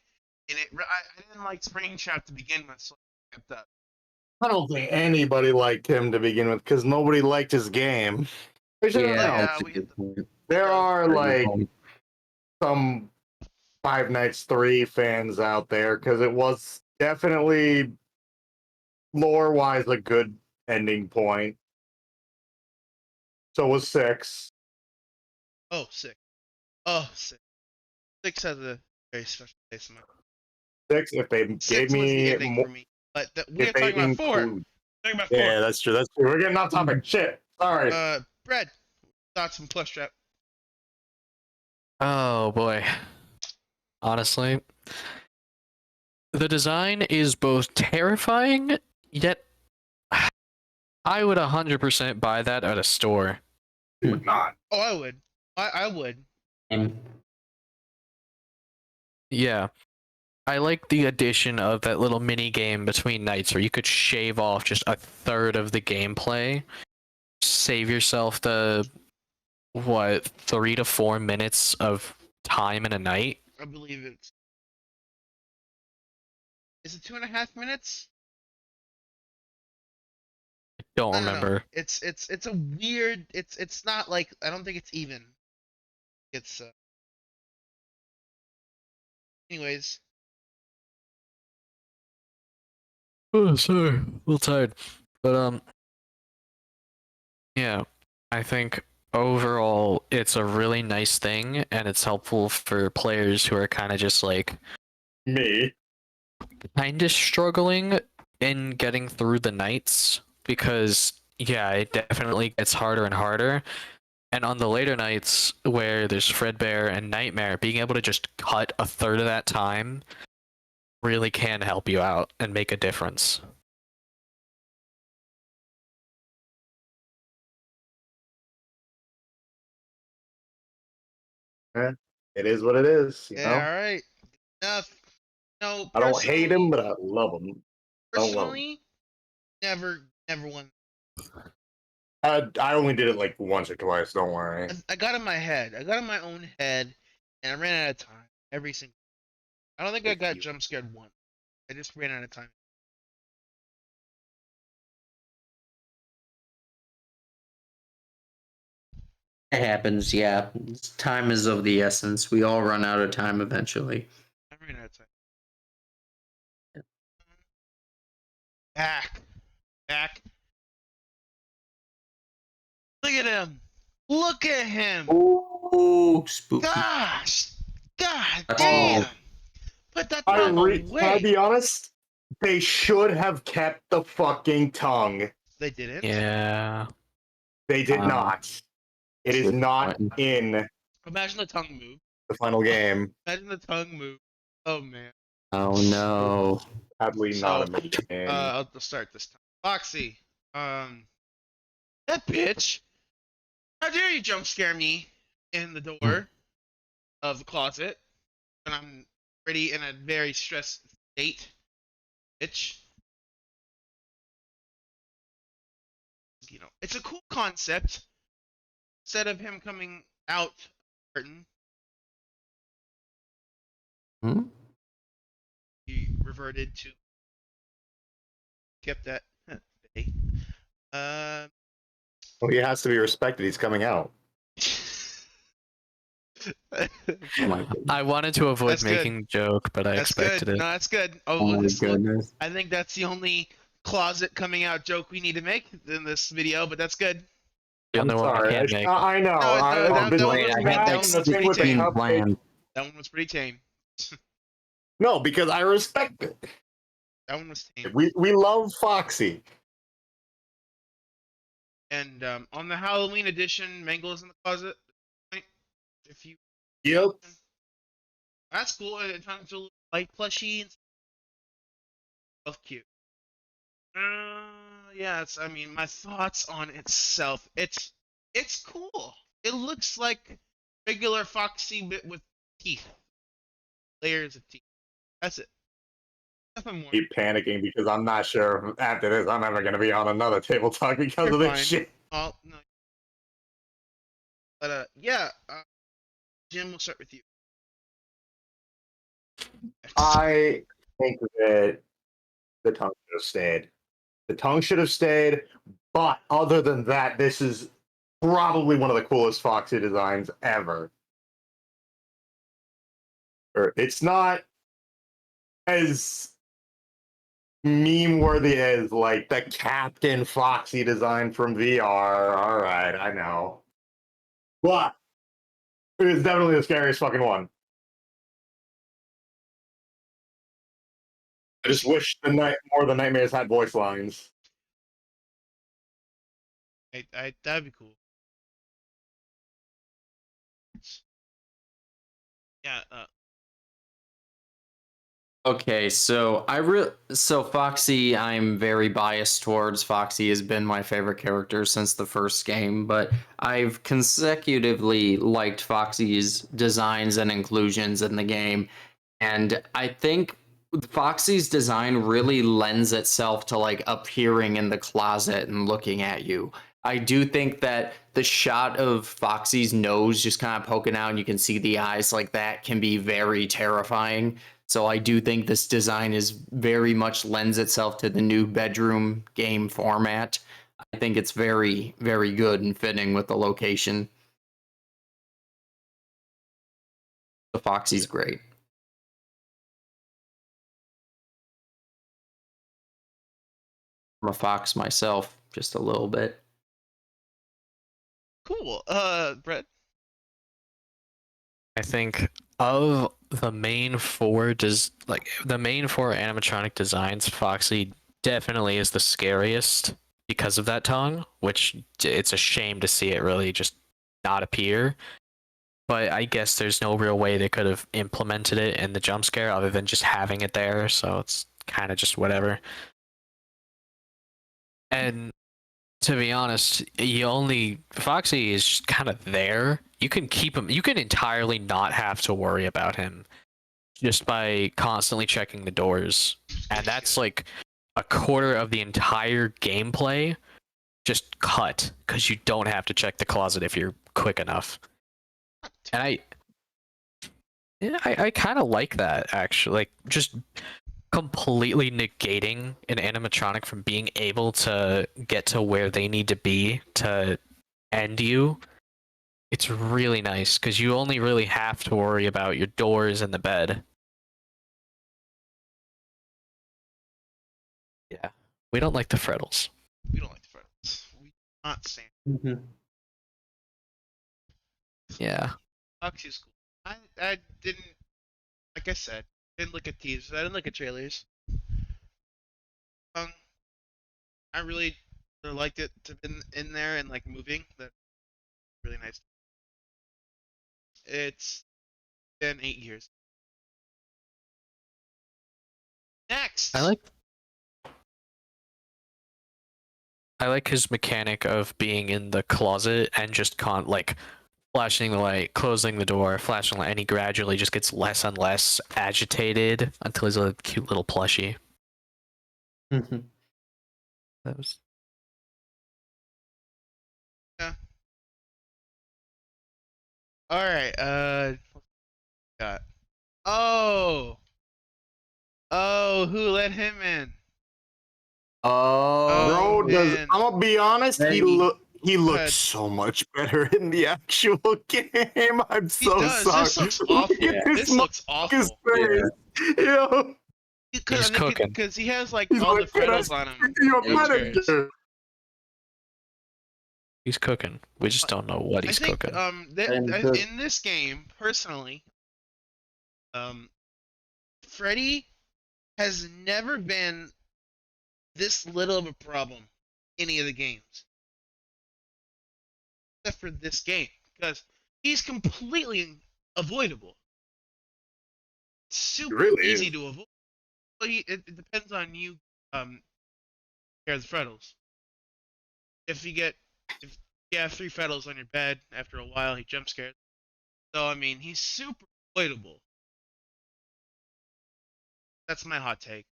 and I didn't like Spring Trap to begin with, so I kept up. I don't think anybody liked him to begin with because nobody liked his game. Which I don't know. Yeah, we hit There are like some Five Nights 3 fans out there because it was definitely lore wise a good ending point. So was 6. Oh, sick. Oh, sick. 6 has a very special place in my 6, if they 6 gave was the me ending more, for me. But we are if they talking about 4. include. Talking about 4. Yeah, that's true. That's true. We're getting off topic. Shit. Sorry. Brad, thoughts on Plush Trap? Oh boy. Honestly, the design is both terrifying, yet I would 100% buy that at a store. Would not. Oh, I would. I would. Yeah. I like the addition of that little mini game between nights where you could shave off just a third of the gameplay, save yourself the 3 to 4 minutes of time in a night. I believe it's. Is it 2.5 minutes? Don't I don't know. remember. It's a weird. It's not like, I don't think it's even. It's anyways. Oh, sorry, a little tired. But yeah, I think overall it's a really nice thing, and it's helpful for players who are kind of just like Me. kind of struggling in getting through the nights, because yeah, it definitely gets harder and harder. And on the later nights where there's Fredbear and Nightmare, being able to just cut a third of that time really can help you out and make a difference. It is what it is. You know? Yeah. All right. Enough. No. I don't hate him, but I love him. Don't love him. Personally, never won. I only did it like once or twice. Don't worry. I got in my head. I got in my own head, and I ran out of time every single. I don't think I got jump scared once. I just ran out of time. it happens. Yeah, time is of the essence. We all run out of time eventually. I ran out of time. Back. Look at him. Look at him. Ooh, spooky. Gosh. God That's damn. all. Put that tongue away. Can I be honest? They should have kept the fucking tongue. They didn't. Yeah. They did not. It is not in Imagine the tongue move. the final game. Imagine the tongue move. Oh man. Oh no. Sadly, not in the game. I'll start this time. Foxy. That bitch. How dare you jump scare me in the door of the closet when I'm already in a very stressed state, bitch. You know, it's a cool concept. Instead of him coming out curtain, he reverted to kept that. Well, he has to be respected. He's coming out. Oh my I wanted to avoid That's good. making a joke, but I That's expected good. it. No, that's good. Oh my Look, goodness. I think that's the only closet coming out joke we need to make in this video, but that's good. The I'm only one I sorry. can make. I know. That The one was thing pretty- that about one the was thing pretty with the tame. cupcake- That one was pretty tame. No, because I respect it. That one was tame. We love Foxy. And on the Halloween edition, Mangle's in the closet. If you, Yep. that's cool. It turns into a light plushie. And both cute. Yeah, I mean, my thoughts on itself. It's cool. It looks like regular Foxy bit with teeth, layers of teeth. That's it. Nothing more. Keep panicking because I'm not sure if after this I'm ever going to be on another table talk because You're of this fine. shit. Well, no. But yeah, Jim, we'll start with you. I think that the tongue should have stayed. The tongue should have stayed, but other than that, this is probably one of the coolest Foxy designs ever. It's not as meme worthy as like the Captain Foxy design from VR. All right, I know. But it is definitely the scariest fucking one. I just wish more of the nightmares had voice lines. That'd be cool. Yeah. Okay, so Foxy, I'm very biased towards. Foxy has been my favorite character since the first game, but I've consecutively liked Foxy's designs and inclusions in the game, and I think Foxy's design really lends itself to like appearing in the closet and looking at you. I do think that the shot of Foxy's nose just kind of poking out and you can see the eyes like that can be very terrifying. So I do think this design is very much lends itself to the new bedroom game format. I think it's very, very good and fitting with the location. The Foxy's great. I'm a fox myself, just a little bit. Cool. Brett. I think of the main four animatronic designs, Foxy definitely is the scariest because of that tongue, which it's a shame to see it really just not appear. But I guess there's no real way they could have implemented it in the jump scare other than just having it there, so it's kind of just whatever. And to be honest, Foxy is just kind of there. You can keep him. You can entirely not have to worry about him just by constantly checking the doors, and that's like a quarter of the entire gameplay just cut because you don't have to check the closet if you're quick enough. And I kind of like that actually, like just completely negating an animatronic from being able to get to where they need to be to end you. It's really nice because you only really have to worry about your doors and the bed. Yeah, we don't like the Freddles. We don't like the Freddles. We not saying. Yeah. Foxy's cool. I didn't, like I said, didn't look at teasers. I didn't look at trailers. I really liked it to been in there and like moving. That really nice. It's been 8 years. Next. I like his mechanic of being in the closet and just like flashing the light, closing the door, flashing the light, and he gradually just gets less and less agitated until he's a cute little plushie. That was... Yeah. All right. Got. Oh. Oh, who let him in? Oh, Bro, man. I'm gonna be honest, Freddy. he looks ahead. so much better in the actual game. I'm He so does. sorry. This looks awful. Yeah. This looks awful. Yo, He's cooking. Because he has like he's all the like, "Can I Freddles on him. speak to your Jump scares. manager?" He's cooking. We just don't know what he's I think cooking. in this game, personally, Freddy has never been this little of a problem in any of the games. Except for this game. Because he's completely avoidable. Super really easy is. to avoid. But it depends on you scares Freddles. If you have 3 Freddles on your bed, after a while he jump scares. So I mean, he's super avoidable. That's my hot take.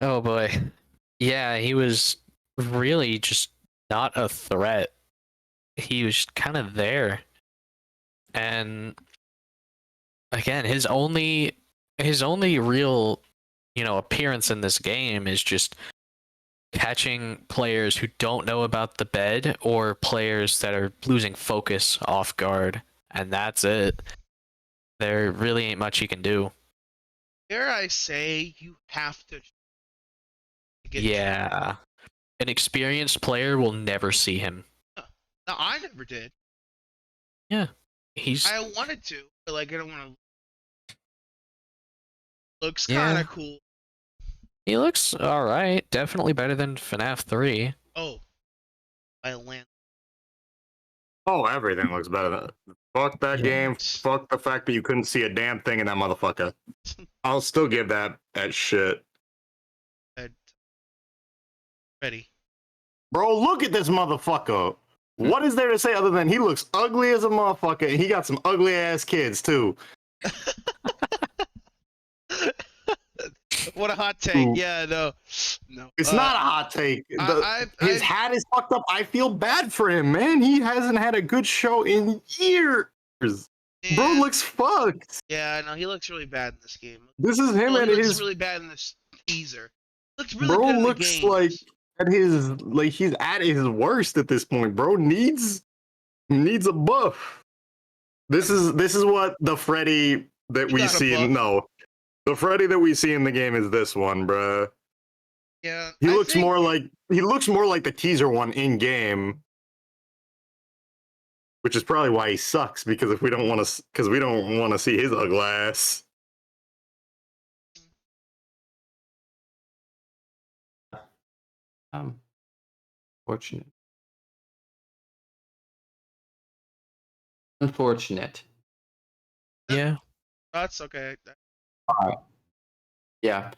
Oh boy. Yeah, he was really just not a threat. He was kind of there. And again, his only real, appearance in this game is just catching players who don't know about the bed or players that are losing focus off guard, and that's it. There really ain't much you can do. Dare I say, you have to get. Yeah. An experienced player will never see him. No, I never did. Yeah. He's I wanted to, but like I don't want to. Looks Yeah. kind of cool. he looks alright. Definitely better than FNAF 3. Oh, I land. Oh, everything looks better than. Fuck that Yeah. game. Fuck the fact that you couldn't see a damn thing in that motherfucker. I'll still give that shit. Freddy. Bro, look at this motherfucker. What is there to say other than he looks ugly as a motherfucker and he got some ugly ass kids too? What a hot take. Ooh. Yeah, no. It's not a hot take. His hat is fucked up. I feel bad for him, man. He hasn't had a good show in years. Bro looks fucked. Yeah, no, he looks really bad in this game. This is him Well, at he looks his. really bad in this teaser. Looks really Bro good in the looks games. like at his he's at his worst at this point. Bro needs a buff. This is what the Freddy that He we got a see buff. the Freddy that we see in the game is this one, bruh. Yeah, He looks more like the teaser one in game, which is probably why he sucks because we don't want to see his ugly ass. Fortunate. Unfortunate. Yeah. That's okay. Yeah.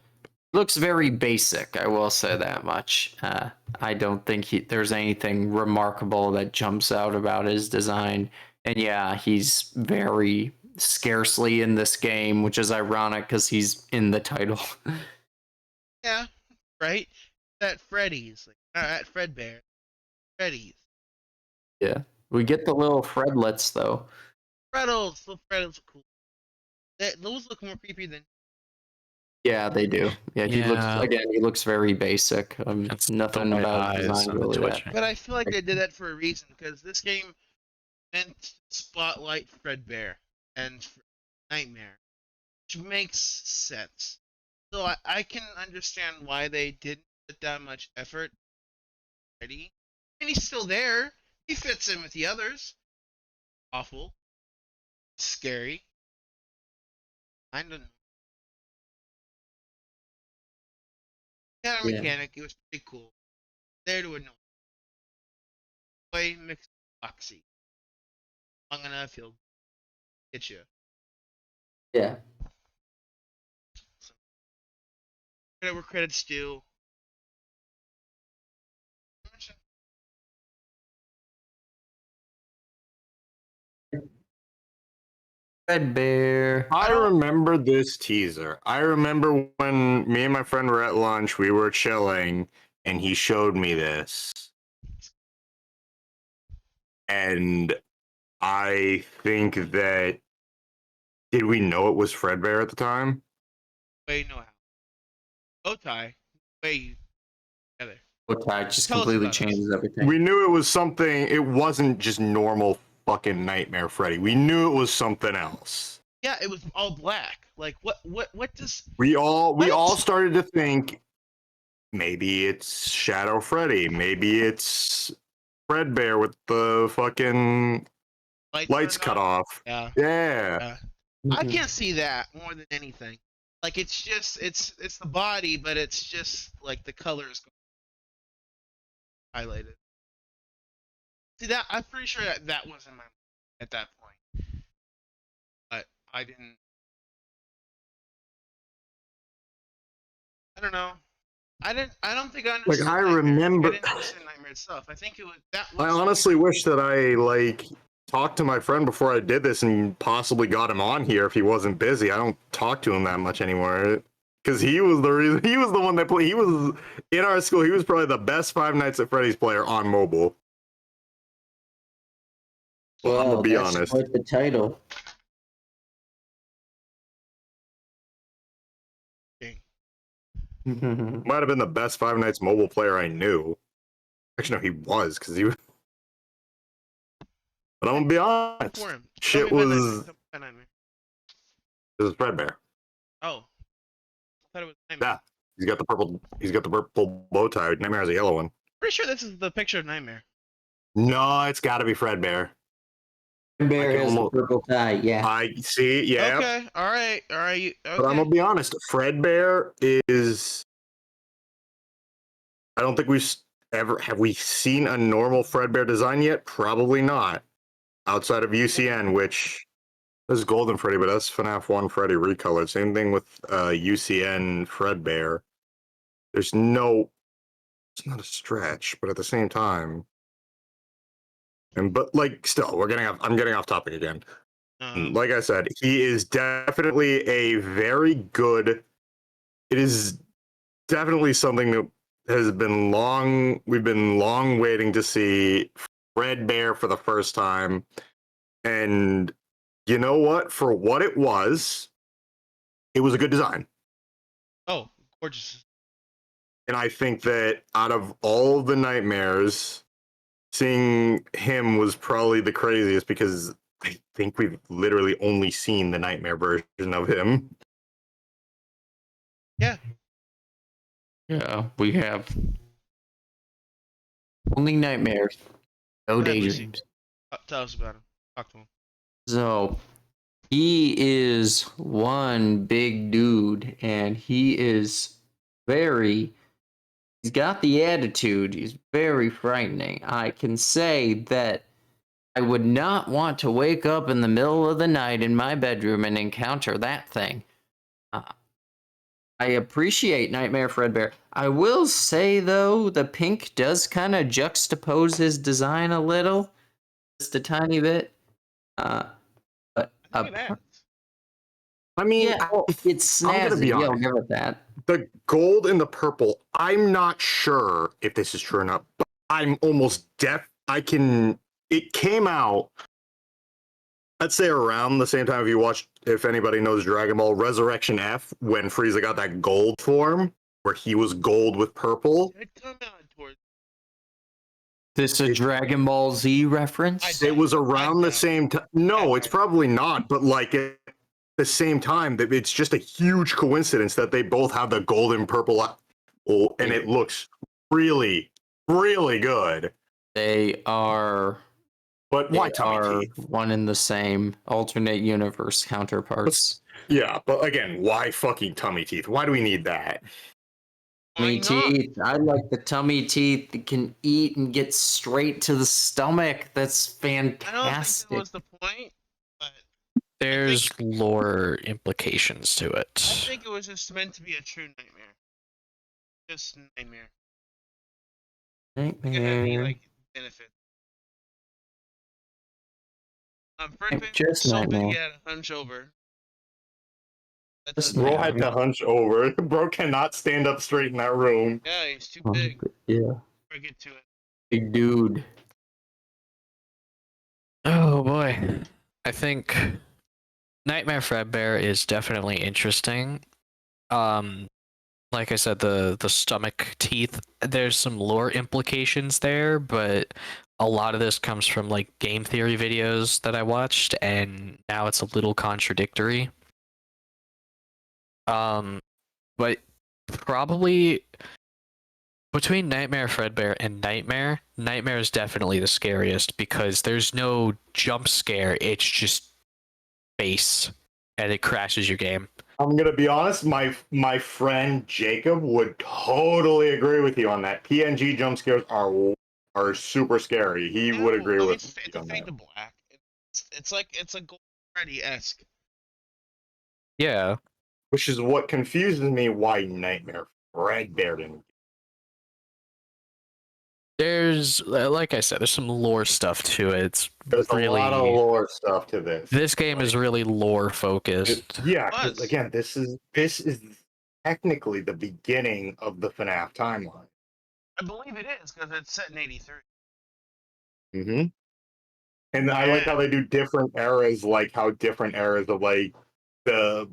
Looks very basic, I will say that much. I don't think there's anything remarkable that jumps out about his design. And yeah, he's very scarcely in this game, which is ironic because he's in the title. Yeah, right. At Freddy's, like at Fredbear, Freddy's. Yeah. We get the little Fredlets, though. Freddles, little Freddles are cool. Those look more creepy than. Yeah, they do. Yeah, he Yeah. looks very basic. It's Nothing the white about his eyes design and the really that. twitching. But I feel like they did that for a reason because this game meant to spotlight Fredbear and Nightmare, which makes sense. So I can understand why they didn't put that much effort. Freddy, and he's still there. He fits in with the others. Awful, scary. I don't know. Yeah, Yeah. mechanic. It was pretty cool. There to annoy. Boy mixed with Foxy. Long enough, he'll get you. Yeah. So, whatever credits due. Fredbear. I remember this teaser. I remember when me and my friend were at lunch, we were chilling, and he showed me this. And I think that did we know it was Fredbear at the time? Way no how. Bow tie. Way together. Okay, just Tell us completely about changes everything. We knew it was something. It wasn't just normal fucking Nightmare Freddy. We knew it was something else. Yeah, it was all black. Like what does We all What? started to think maybe it's Shadow Freddy. Maybe it's Fredbear with the fucking lights turned cut on? off. Yeah. Yeah. I can't see that more than anything. Like it's just it's the body, but it's just like the colors highlighted. See that? I'm pretty sure that was in my mind at that point. I didn't. I don't know. I don't think I Like, understood I Nightmare. remember. I didn't understand Nightmare itself. I think it was that was. I honestly wish that I like talked to my friend before I did this and possibly got him on here if he wasn't busy. I don't talk to him that much anymore because he was the reason. He was the one that played. He was in our school. He was probably the best Five Nights at Freddy's player on mobile. I'm Well, gonna be that's honest. quite the title. Might have been the best Five Nights mobile player I knew. Actually, no, he was because he was. But I'm gonna be honest. For him. Shit Tell me about was. Nightmare. Tell me about Nightmare. This is Fredbear. Oh, I thought it was Nightmare. Yeah, he's got the purple. He's got the purple bow tie. Nightmare has a yellow one. Pretty sure this is the picture of Nightmare. No, it's got to be Fredbear. Bear I can has almost- the purple tie. Yeah. I see. Yeah. Okay. All right. All right. Okay. But I'm gonna be honest. Fredbear is. I don't think we've ever have we seen a normal Fredbear design yet. Probably not. Outside of UCN, which is Golden Freddy, but that's FNAF 1 Freddy recolored. Same thing with UCN Fredbear. There's no. It's not a stretch, but at the same time. And but like still, we're getting off. I'm getting off topic again. Like I said, he is definitely a very good. It is definitely something that has been long. We've been long waiting to see Fredbear for the first time, and you know what? For what it was a good design. Oh, gorgeous. And I think that out of all the nightmares, seeing him was probably the craziest because I think we've literally only seen the nightmare version of him. Yeah. Yeah, we have only nightmares, no Go ahead, Luci. daydreams. Tell us about him. Talk to him. So he is one big dude, and he is very. He's got the attitude. He's very frightening. I can say that I would not want to wake up in the middle of the night in my bedroom and encounter that thing. I appreciate Nightmare Fredbear. I will say, though, the pink does kind of juxtapose his design a little. Just a tiny bit. But Look at that. I mean, yeah, well, it's I'm gonna snazzy. be Yeah, I'll honest. give it that. The gold and the purple, I'm not sure if this is true or not, but I'm almost it came out, let's say around the same time if anybody knows Dragon Ball Resurrection F, when Frieza got that gold form, where he was gold with purple. It come out towards. This a Dragon Ball Z reference? It was around the same time. No, it's probably not, but like at the same time, that it's just a huge coincidence that they both have the gold and purple, and it looks really, really good. They are. But why They are tummy teeth? one and the same alternate universe counterparts. Yeah, but again, why fucking tummy teeth? Why do we need that? Why Tummy not? teeth. I like the tummy teeth that can eat and get straight to the stomach. That's I don't think fantastic. that was the point, but There's lore implications to I it. think it was just meant to be a true nightmare. Just nightmare. It didn't have any Nightmare. like benefit. Fred Bear Just was so big nightmare. he had a hunch over. That Just doesn't- Bro had to hunch over. Bro cannot stand up straight in that room. Yeah, he's too Oh, big. yeah. Before I get to it. Big dude. Oh boy. I think Nightmare Fredbear is definitely interesting. Like I said, the stomach teeth, there's some lore implications there, but a lot of this comes from like game theory videos that I watched, and now it's a little contradictory. But probably between Nightmare Fredbear and Nightmare is definitely the scariest because there's no jump scare. It's just face, and it crashes your game. I'm gonna be honest, my friend Jacob would totally agree with you on that. PNG jump scares are super scary. He would agree with It's me a on fade that. to black. It's like it's a Gold Freddy-esque. Yeah. which is what confuses me why Nightmare Fredbear didn't. There's, like I said, there's some lore stuff to it. It's There's a lot of really lore stuff to this. this game is really lore focused. Yeah, Was. because again, this is technically the beginning of the FNAF timeline. I believe it is because it's set in '83. Mm-hmm. And I like how they do different eras, like how different eras of like the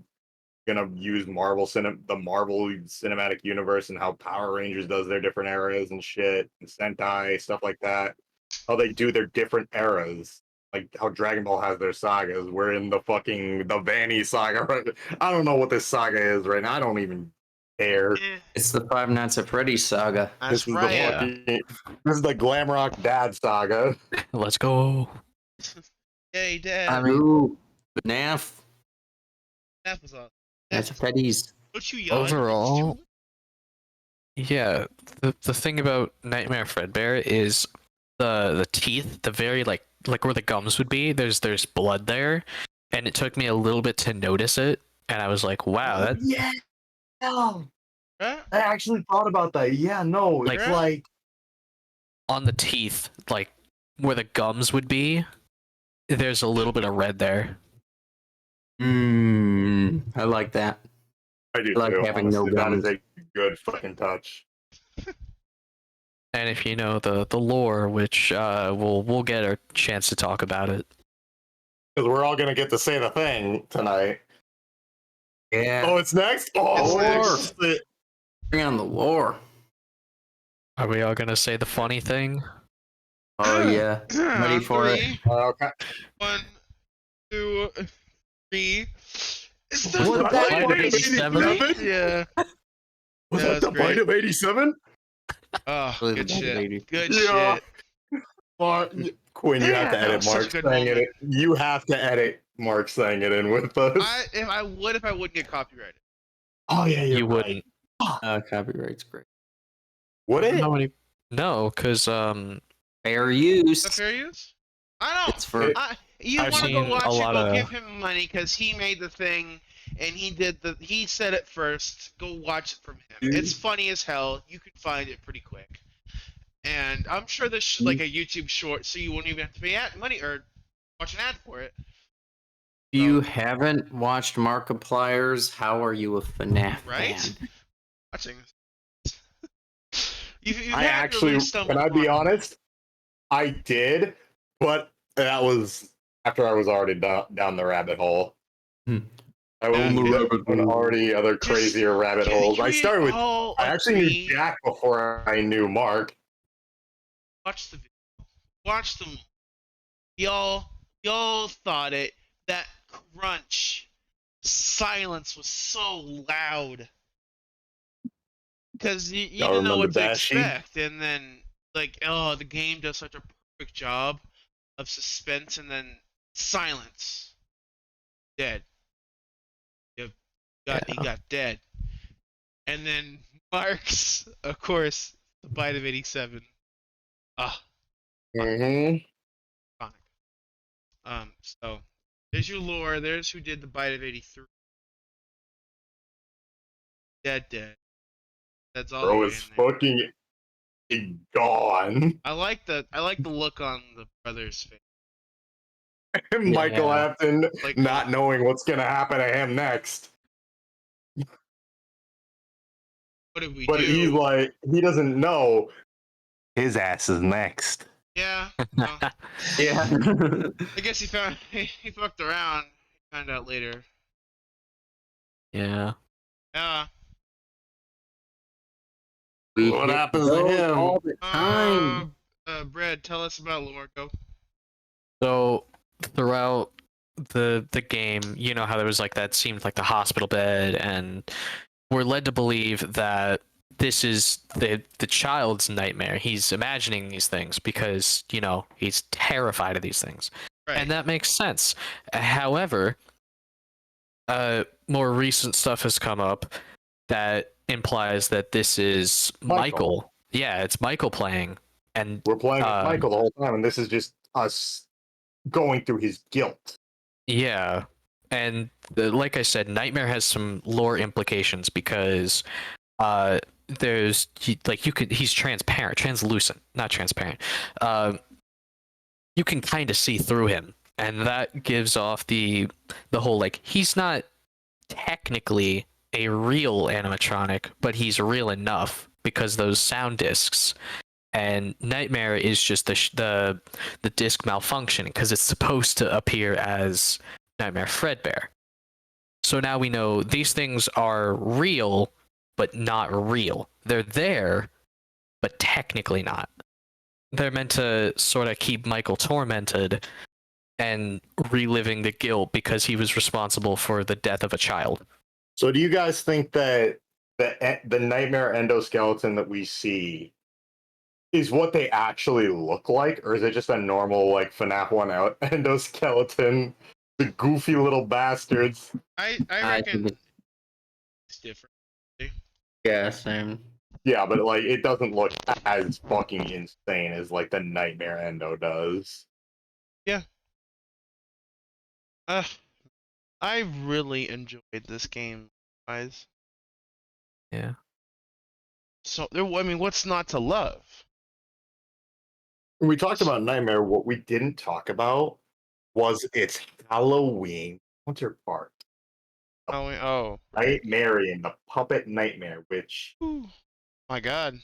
gonna use the Marvel Cinematic Universe and how Power Rangers does their different eras and shit, and Sentai stuff like that. How they do their different eras, like how Dragon Ball has their sagas. We're in the Vanny saga. Right? I don't know what this saga is right now. I don't even care. Eh, It's the Five Nights at Freddy's saga. that's This is right. the this is the Glam Rock Dad saga. Let's go. Yay, Dad. I mean, FNAF. That was awesome. That's Freddy's. Don't you yell? Overall, yeah, the thing about Nightmare Fredbear is the teeth, the very like where the gums would be. There's blood there, and it took me a little bit to notice it, and I was like, wow, that Yeah. No. Huh? I actually thought about that. Yeah, no, Like- it's like on the teeth, like where the gums would be, there's a little bit of red there. I like that. I do I like too. having no Honestly, that is gums. a good fucking touch. And if you know the lore, which we'll get a chance to talk about it. Because we're all gonna get to say the thing tonight. Yeah. Oh, it's next. Oh, It's next. Bring on the lore. Are we all gonna say the funny thing? Oh yeah. Ready for it? Three, Okay. 1, 2, 3. Is Was the that bite of 87? 87? Yeah. Was Yeah, that the that's bite great. of 87? Oh, Really good the shit. lady. Good Yeah. shit. Quinn, you have to Yeah, that edit was such a Mark good saying moment. it. You have to edit Mark saying it in with us. If I wouldn't get copyrighted. Oh yeah, you're You right. wouldn't. Copyright's great. Would it? No, because Fair Is use. that fair use? I don't. It's for You I've want to seen go watch a it? lot Go of- give him money because he made the thing, and he said it first. Go watch it from him. It's funny as hell. You can find it pretty quick, and I'm sure there's like a YouTube short, so you won't even have to pay money or watch an ad for it. If you haven't watched Markiplier's, how are you a FNAF Right? fan? Watching. You've I had to actually, really stumble can I be upon it. honest? I did, but that was after I was already down the rabbit hole. Hmm. I was Down the rabbit on already other crazier rabbit holes. I started with. I actually knew Jack before I knew Mark. Watch the video. Watch them. Y'all thought it. That crunch silence was so loud. Because you Y'all didn't know remember what to Bashy? expect. And then, like, the game does such a perfect job of suspense and then silence. Dead. He got dead. And then Mark's, of course, the bite of 87. Ah. Mm-hmm. So there's your lore. There's who did the bite of 83. Dead. That's all. Bro the way is in there. fucking gone. I like the look on the brother's face. Michael Yeah. Afton Like not knowing what's gonna happen to him next. what did we But do? he's like, he doesn't know. His ass is next. Yeah. Well, Yeah. I guess he fucked around. He found out later. yeah. Yeah. We What hit happens to those him? all the time. Brad, tell us about Lorco. So throughout the game, you know how there was like that seemed like the hospital bed, and we're led to believe that this is the child's nightmare. He's imagining these things because, you know, he's terrified of these things. Right. And that makes sense. However, more recent stuff has come up that implies that this is Michael. Yeah, it's Michael playing. And We're playing with Michael the whole time, and this is just us going through his guilt. yeah. And like I said, Nightmare has some lore implications because he's transparent, translucent, not transparent. You can kind of see through him, and that gives off the whole like he's not technically a real animatronic, but he's real enough because those sound discs. And Nightmare is just the disc malfunctioning because it's supposed to appear as Nightmare Fredbear. So now we know these things are real, but not real. They're there, but technically not. They're meant to sort of keep Michael tormented and reliving the guilt because he was responsible for the death of a child. So do you guys think that the nightmare endoskeleton that we see is what they actually look like, or is it just a normal like FNAF 1 out endoskeleton? The goofy little bastards. I I reckon think it's different. yeah, same. Yeah, but like it doesn't look as fucking insane as like the nightmare endo does. I really enjoyed this game, guys. Yeah. So I mean, what's not to love? When we talked about Nightmare, what we didn't talk about was its Halloween counterpart, Oh, Nightmare and the Puppet Nightmare, which Ooh, my God.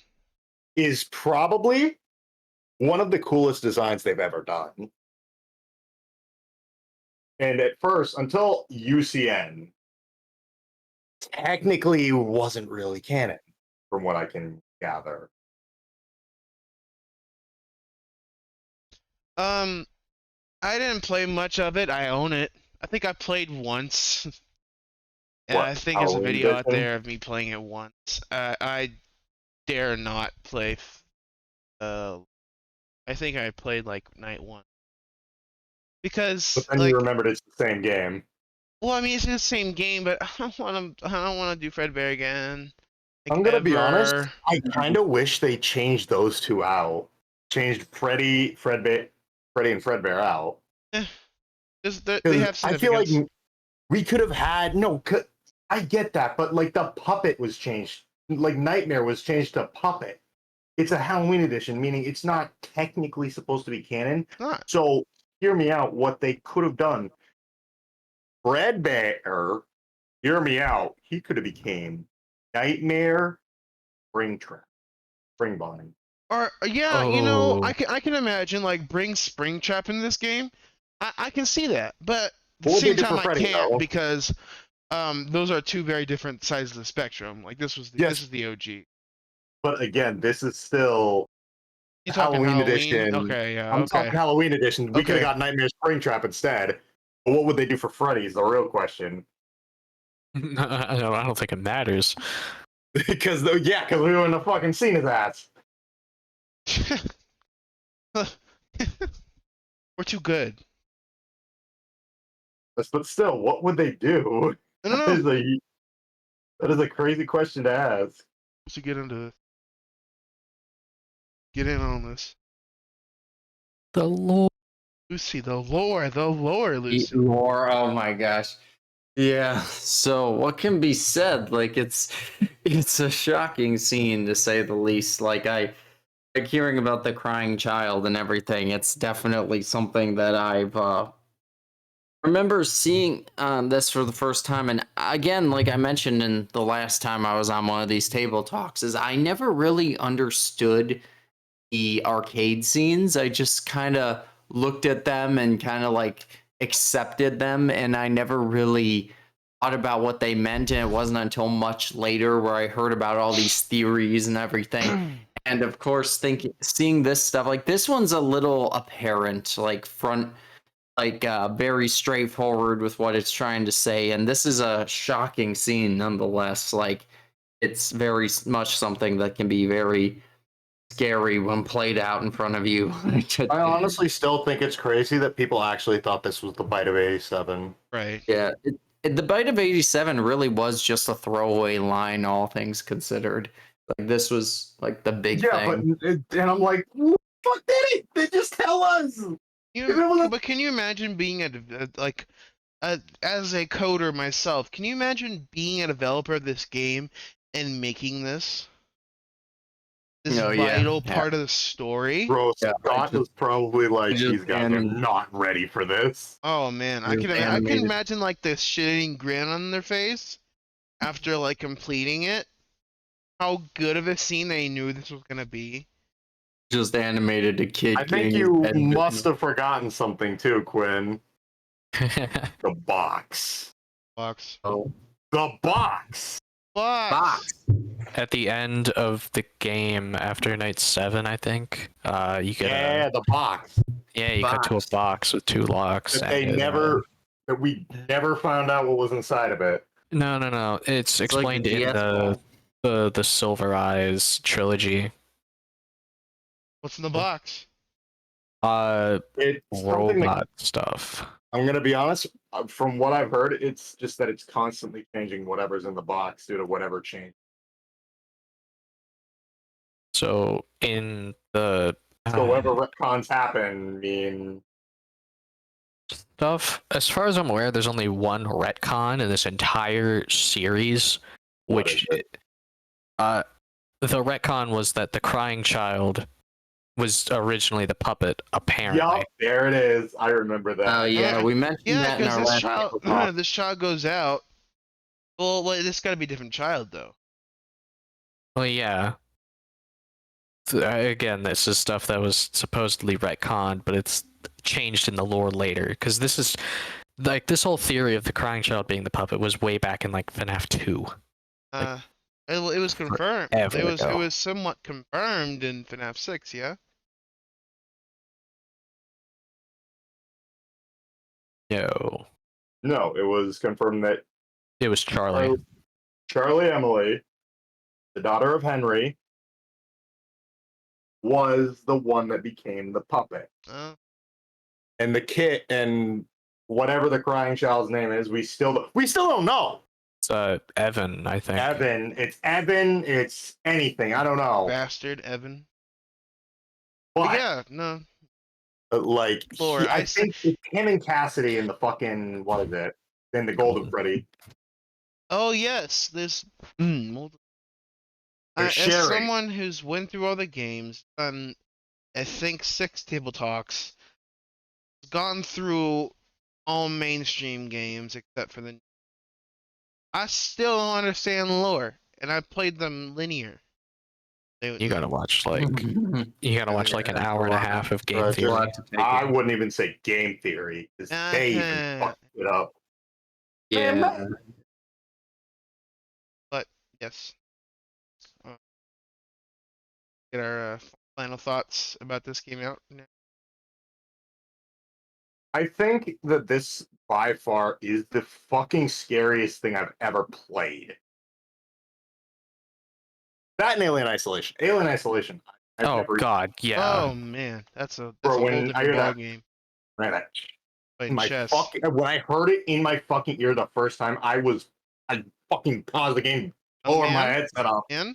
is probably one of the coolest designs they've ever done. And at first, until UCN, technically wasn't really canon, from what I can gather. I didn't play much of it. I own it. I think I played once, and What, I think there's a Halloween video out edition? there of me playing it once. I dare not play. I think I played like night one But because then you like, remembered it's the same game. well, I mean it's the same game, but I don't want to. I don't want to do Fredbear again. Like I'm gonna be honest, ever. I kind of wish they changed those two out. Changed Freddy and Fredbear out. Eh, they Because have I feel like significance. we could have had no. I get that, but like the puppet was changed. Like Nightmare was changed to puppet. It's a Halloween edition, meaning it's not technically supposed to be canon. It's not. So hear me out. What they could have done, Fredbear. Hear me out. He could have became Nightmare Springtrap, Springbonnie. Or yeah, Oh. I can imagine like bring Springtrap in this game. I can see that, but at the What would they same do time for I Freddy can't though? because those are two very different sides of the spectrum. Like this Yes, is the OG. but again, this is still You talking Halloween Halloween? edition. Okay, yeah, I'm okay, talking Halloween edition. We could have okay. got Nightmare Springtrap instead. But what would they do for Freddy is the real question. I don't think it matters. Because we wouldn't have fucking seen his ass. We're too good. But still, what would they do? I don't That know. is a crazy question to ask. Let's get into this. Get in on this. The lore. Lucy, the lore, Lucy. Lore, oh my gosh. Yeah. So what can be said? Like it's a shocking scene to say the least. Like I like hearing about the crying child and everything. It's definitely something that I've remember seeing this for the first time. And again, like I mentioned in the last time I was on one of these table talks, is I never really understood the arcade scenes. I just kind of looked at them and kind of like accepted them, and I never really thought about what they meant. And it wasn't until much later where I heard about all these theories and everything. And of course, seeing this stuff, like this one's a little apparent, like very straightforward with what it's trying to say. And this is a shocking scene nonetheless. Like it's very much something that can be very scary when played out in front of you. I honestly still think it's crazy that people actually thought this was the Bite of 87. Right. Yeah, the Bite of 87 really was just a throwaway line, all things considered. Like this was like the big Yeah, thing. and I'm like, what the fuck did it? They just tell us. You, If it was a- but can you imagine being like as a coder myself, can you imagine being a developer of this game and making this Oh, yeah. vital Yeah. part of the story? Bro, Yeah, Scott was probably like, just these guys are not ready for this. Oh man, I It was can animated. imagine like the shitting grin on their face after like completing it. How good of a scene they knew this was gonna be. Just animated a kid I think getting his you head must bitten. have forgotten something too, Quinn. The box. Box. Oh. The box! Box. At the end of the game, after night 7, I think, you get Yeah, the box. you cut to a Box. box with 2 locks. That they and, never, that we never found out what was inside of it. no. It's It's like explained the in GS ball. the Silver Eyes trilogy. What's in the box? It's something that, Robot stuff. I'm gonna be honest, from what I've heard, it's just that it's constantly changing whatever's in the box due to whatever change. So in the So whatever retcons happen mean stuff, as far as I'm aware, there's only one retcon in this entire series, What which is the retcon was that the crying child was originally the puppet, apparently. yup, there it is. I remember that. Oh yeah, we mentioned Yeah, that in because our this last child, episode. this child goes out. Well, this got to be a different child though. Well, yeah. Again, this is stuff that was supposedly retconned, but it's changed in the lore later. Because this is like this whole theory of the crying child being the puppet was way back in like FNAF 2. It was confirmed. forever It ago. was somewhat confirmed in FNAF 6. Yeah. No, No, it was confirmed that it was Charlie. Charlie Emily, the daughter of Henry, was the one that became the puppet. And the kid and whatever the crying child's name is, we still don't know. It's Evan, I think. Evan, it's anything. I don't know. Bastard Evan. But Yeah, no. like Lore, I think it's him and Cassidy in the fucking what is it? In the Golden Freddy. Oh yes, there's multiple. They're As sharing. someone who's went through all the games, done I think 6 table talks, gone through all mainstream games except for the. I still don't understand lore, and I played them linear. You gotta watch like an hour and a half of game Right, theory. I wouldn't even say game theory because they even fucked it up. Yeah. But yes. Get our final thoughts about this game out. I think that this by far is the fucking scariest thing I've ever played. That and Alien Isolation. Alien Isolation. I've Oh never god, yeah. Oh man, that's a Bro, whole when I different hear that- ballgame. ran that. Playing My chess. when I heard it in my fucking ear the first time, I fucking paused the game, blowing my headset off. Man?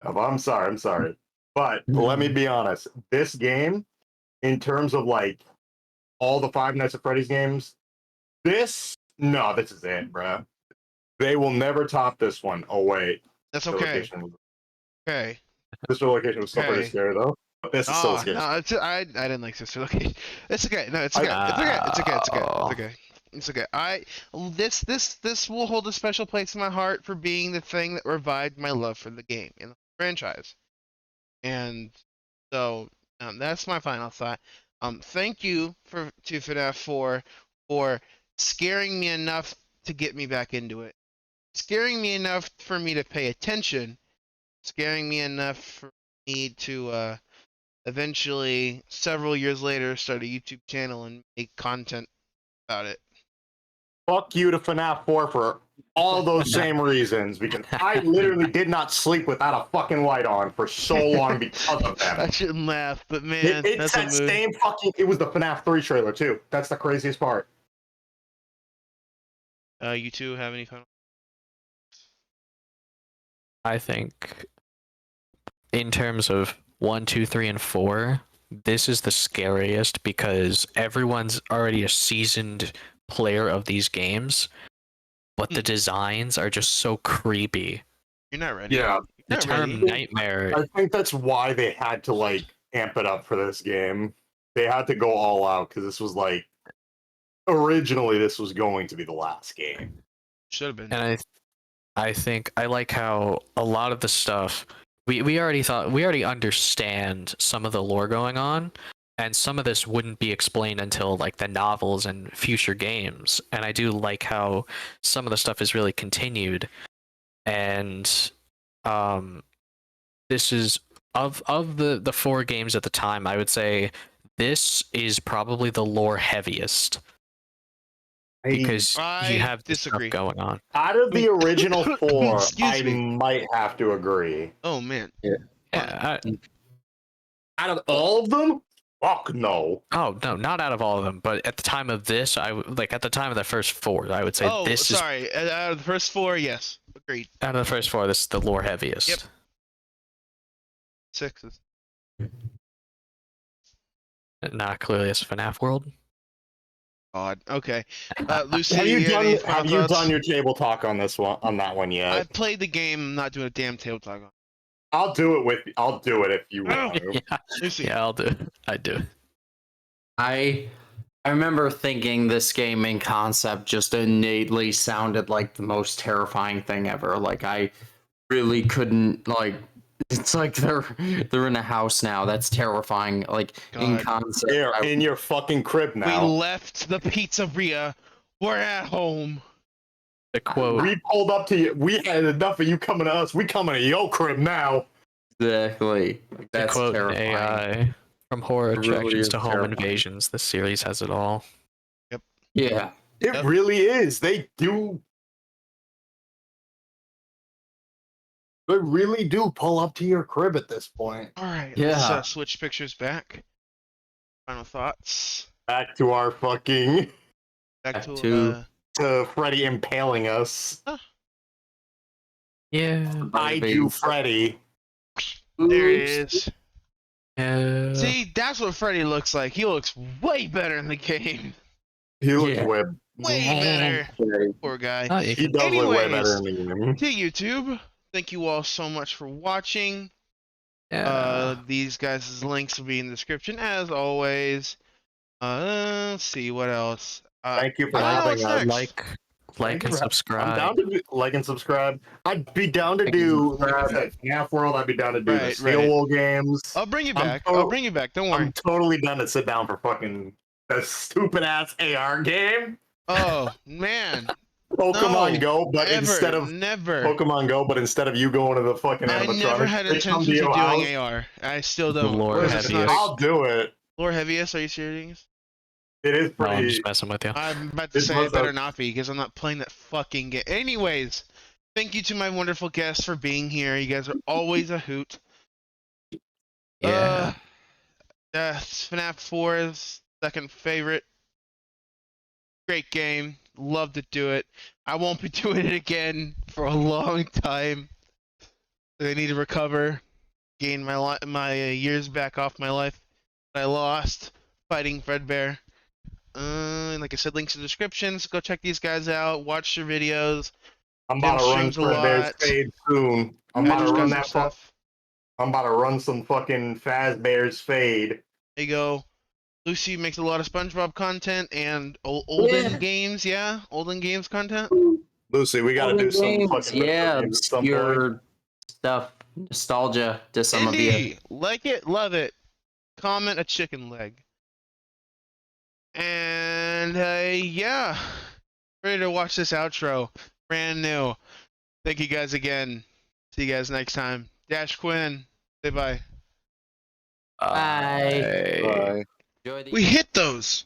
Oh, I'm sorry. But let me be honest. This game, in terms of like all the Five Nights at Freddy's games, this is it, bruh. They will never top this one. Oh wait, That's the okay. location was, Okay. this location was still pretty Okay. scary though. But this is so Oh, scary. no, I didn't like Sister Location. It's okay. No, it's okay. It's okay. It's okay. This will hold a special place in my heart for being the thing that revived my love for the game and the franchise. And so that's my final thought. Thank you to FNAF 4 for scaring me enough to get me back into it. Scaring me enough for me to pay attention. Scaring me enough for me to eventually, several years later, start a YouTube channel and make content about it. Fuck you to FNAF 4 for all those same reasons, because I literally did not sleep without a fucking light on for so long because of them. I shouldn't laugh, but man, It's that's a that mood. same fucking. It was the FNAF 3 trailer too. That's the craziest part. You two have any final? I think in terms of 1, 2, 3, and 4, this is the scariest because everyone's already a seasoned player of these games, but the designs are just so creepy. You're not ready. Yeah, The Not term ready. nightmare. I think that's why they had to like amp it up for this game. They had to go all out because this was like originally this was going to be the last game. Should have been. And I think I like how a lot of the stuff we already understand some of the lore going on, and some of this wouldn't be explained until like the novels and future games. And I do like how some of the stuff is really continued. And this is of the four games at the time, I would say this is probably the lore heaviest because I you have this disagree. stuff going on. Out of the original four, Excuse I me. might have to agree. Oh man. Yeah. Out of all of them, fuck no. Oh no, not out of all of them, but at the time of this, like at the time of the first four, I would say Oh, this sorry. Out of the first four, yes, agreed. is out of the first four. This is the lore heaviest. Yep. Sixes. Not clearly as FNAF world. God. Okay. Lucy, Have you any done? final Have you thoughts? done your table talk on this one? On that one yet? I've played the game. I'm not doing a damn table talk on. I'll do it with. I'll do it if you want. to. Yeah, Lucy. yeah, I'll do it. I do. I remember thinking this game in concept just innately sounded like the most terrifying thing ever. Like I really couldn't like. It's like they're in a house now. That's terrifying. Like in God. concept. Here, I- in your fucking crib We now. left the pizzeria. We're at home. The quote. We pulled up to you. We had enough of you coming to us. We coming to your crib now. Exactly. Like, The that's quote in terrifying. AI. From horror It really attractions is to home terrifying. invasions, this series has it all. Yeah. It Yep. really is. They do. They really do pull up to your crib at this point. All right. Let's Yeah. switch pictures back. Final thoughts. Back to our fucking Back to to- Freddy impaling us. Yeah. I do Freddy. there it Oops. is. Yeah. See, that's what Freddy looks like. He looks way better in the game. He looks Yeah. way. Way better. Poor guy. Oh, you He can- does look way better Anyways. in the game. To YouTube, thank you all so much for watching. yeah. These guys' links will be in the description as always. Let's see what else. Thank you for I don't know having what's us. next. like and I'm subscribe. down to do, like and subscribe. I'd be down to Like and do, like I subscribe. said, FNAF World. I'd be down to do the Right, Steel right. Wool games. I'll bring you I'm back. to- I'll bring you back. Don't worry. I'm totally done to sit down for fucking the stupid ass AR game, Oh man. Pokemon No, Go. But Never. instead of Never. Pokemon Go, but instead of you going to the fucking I animatronic, never had they come intentions to of your doing house. AR. I still don't. Lord It's heaviest. not- I'll do it. Lore heaviest? Are you serious? It is No, I'm pretty. just messing with you. I'm about to It say I must better have- not be because I'm not playing that fucking game. Anyways, thank you to my wonderful guests for being here. You guys are always a hoot. Yeah. FNAF 4 is second favorite. Great game. Love to do it. I won't be doing it again for a long time. I need to recover, gain my years back off my life that I lost fighting Fredbear. Like I said, links in the descriptions. Go check these guys out. Watch their videos. I'm about to Jim run streams a Fredbear's lot. Fade soon. I'm I about to just got run some that. stuff. I'm about to run some fucking Fazbear's Fade. There you go. Lucy makes a lot of SpongeBob content and olden Yeah. games. Yeah, olden games content. Lucy, we gotta do some fucking yeah, retro games at some point. obscure stuff, nostalgia to some of you. Indeed. Like it, love it. Comment a chicken leg. And yeah, ready to watch this outro. Brand new. Thank you guys again. See you guys next time. Dash Quinn, say bye. Bye. Bye. Enjoy the We hit those.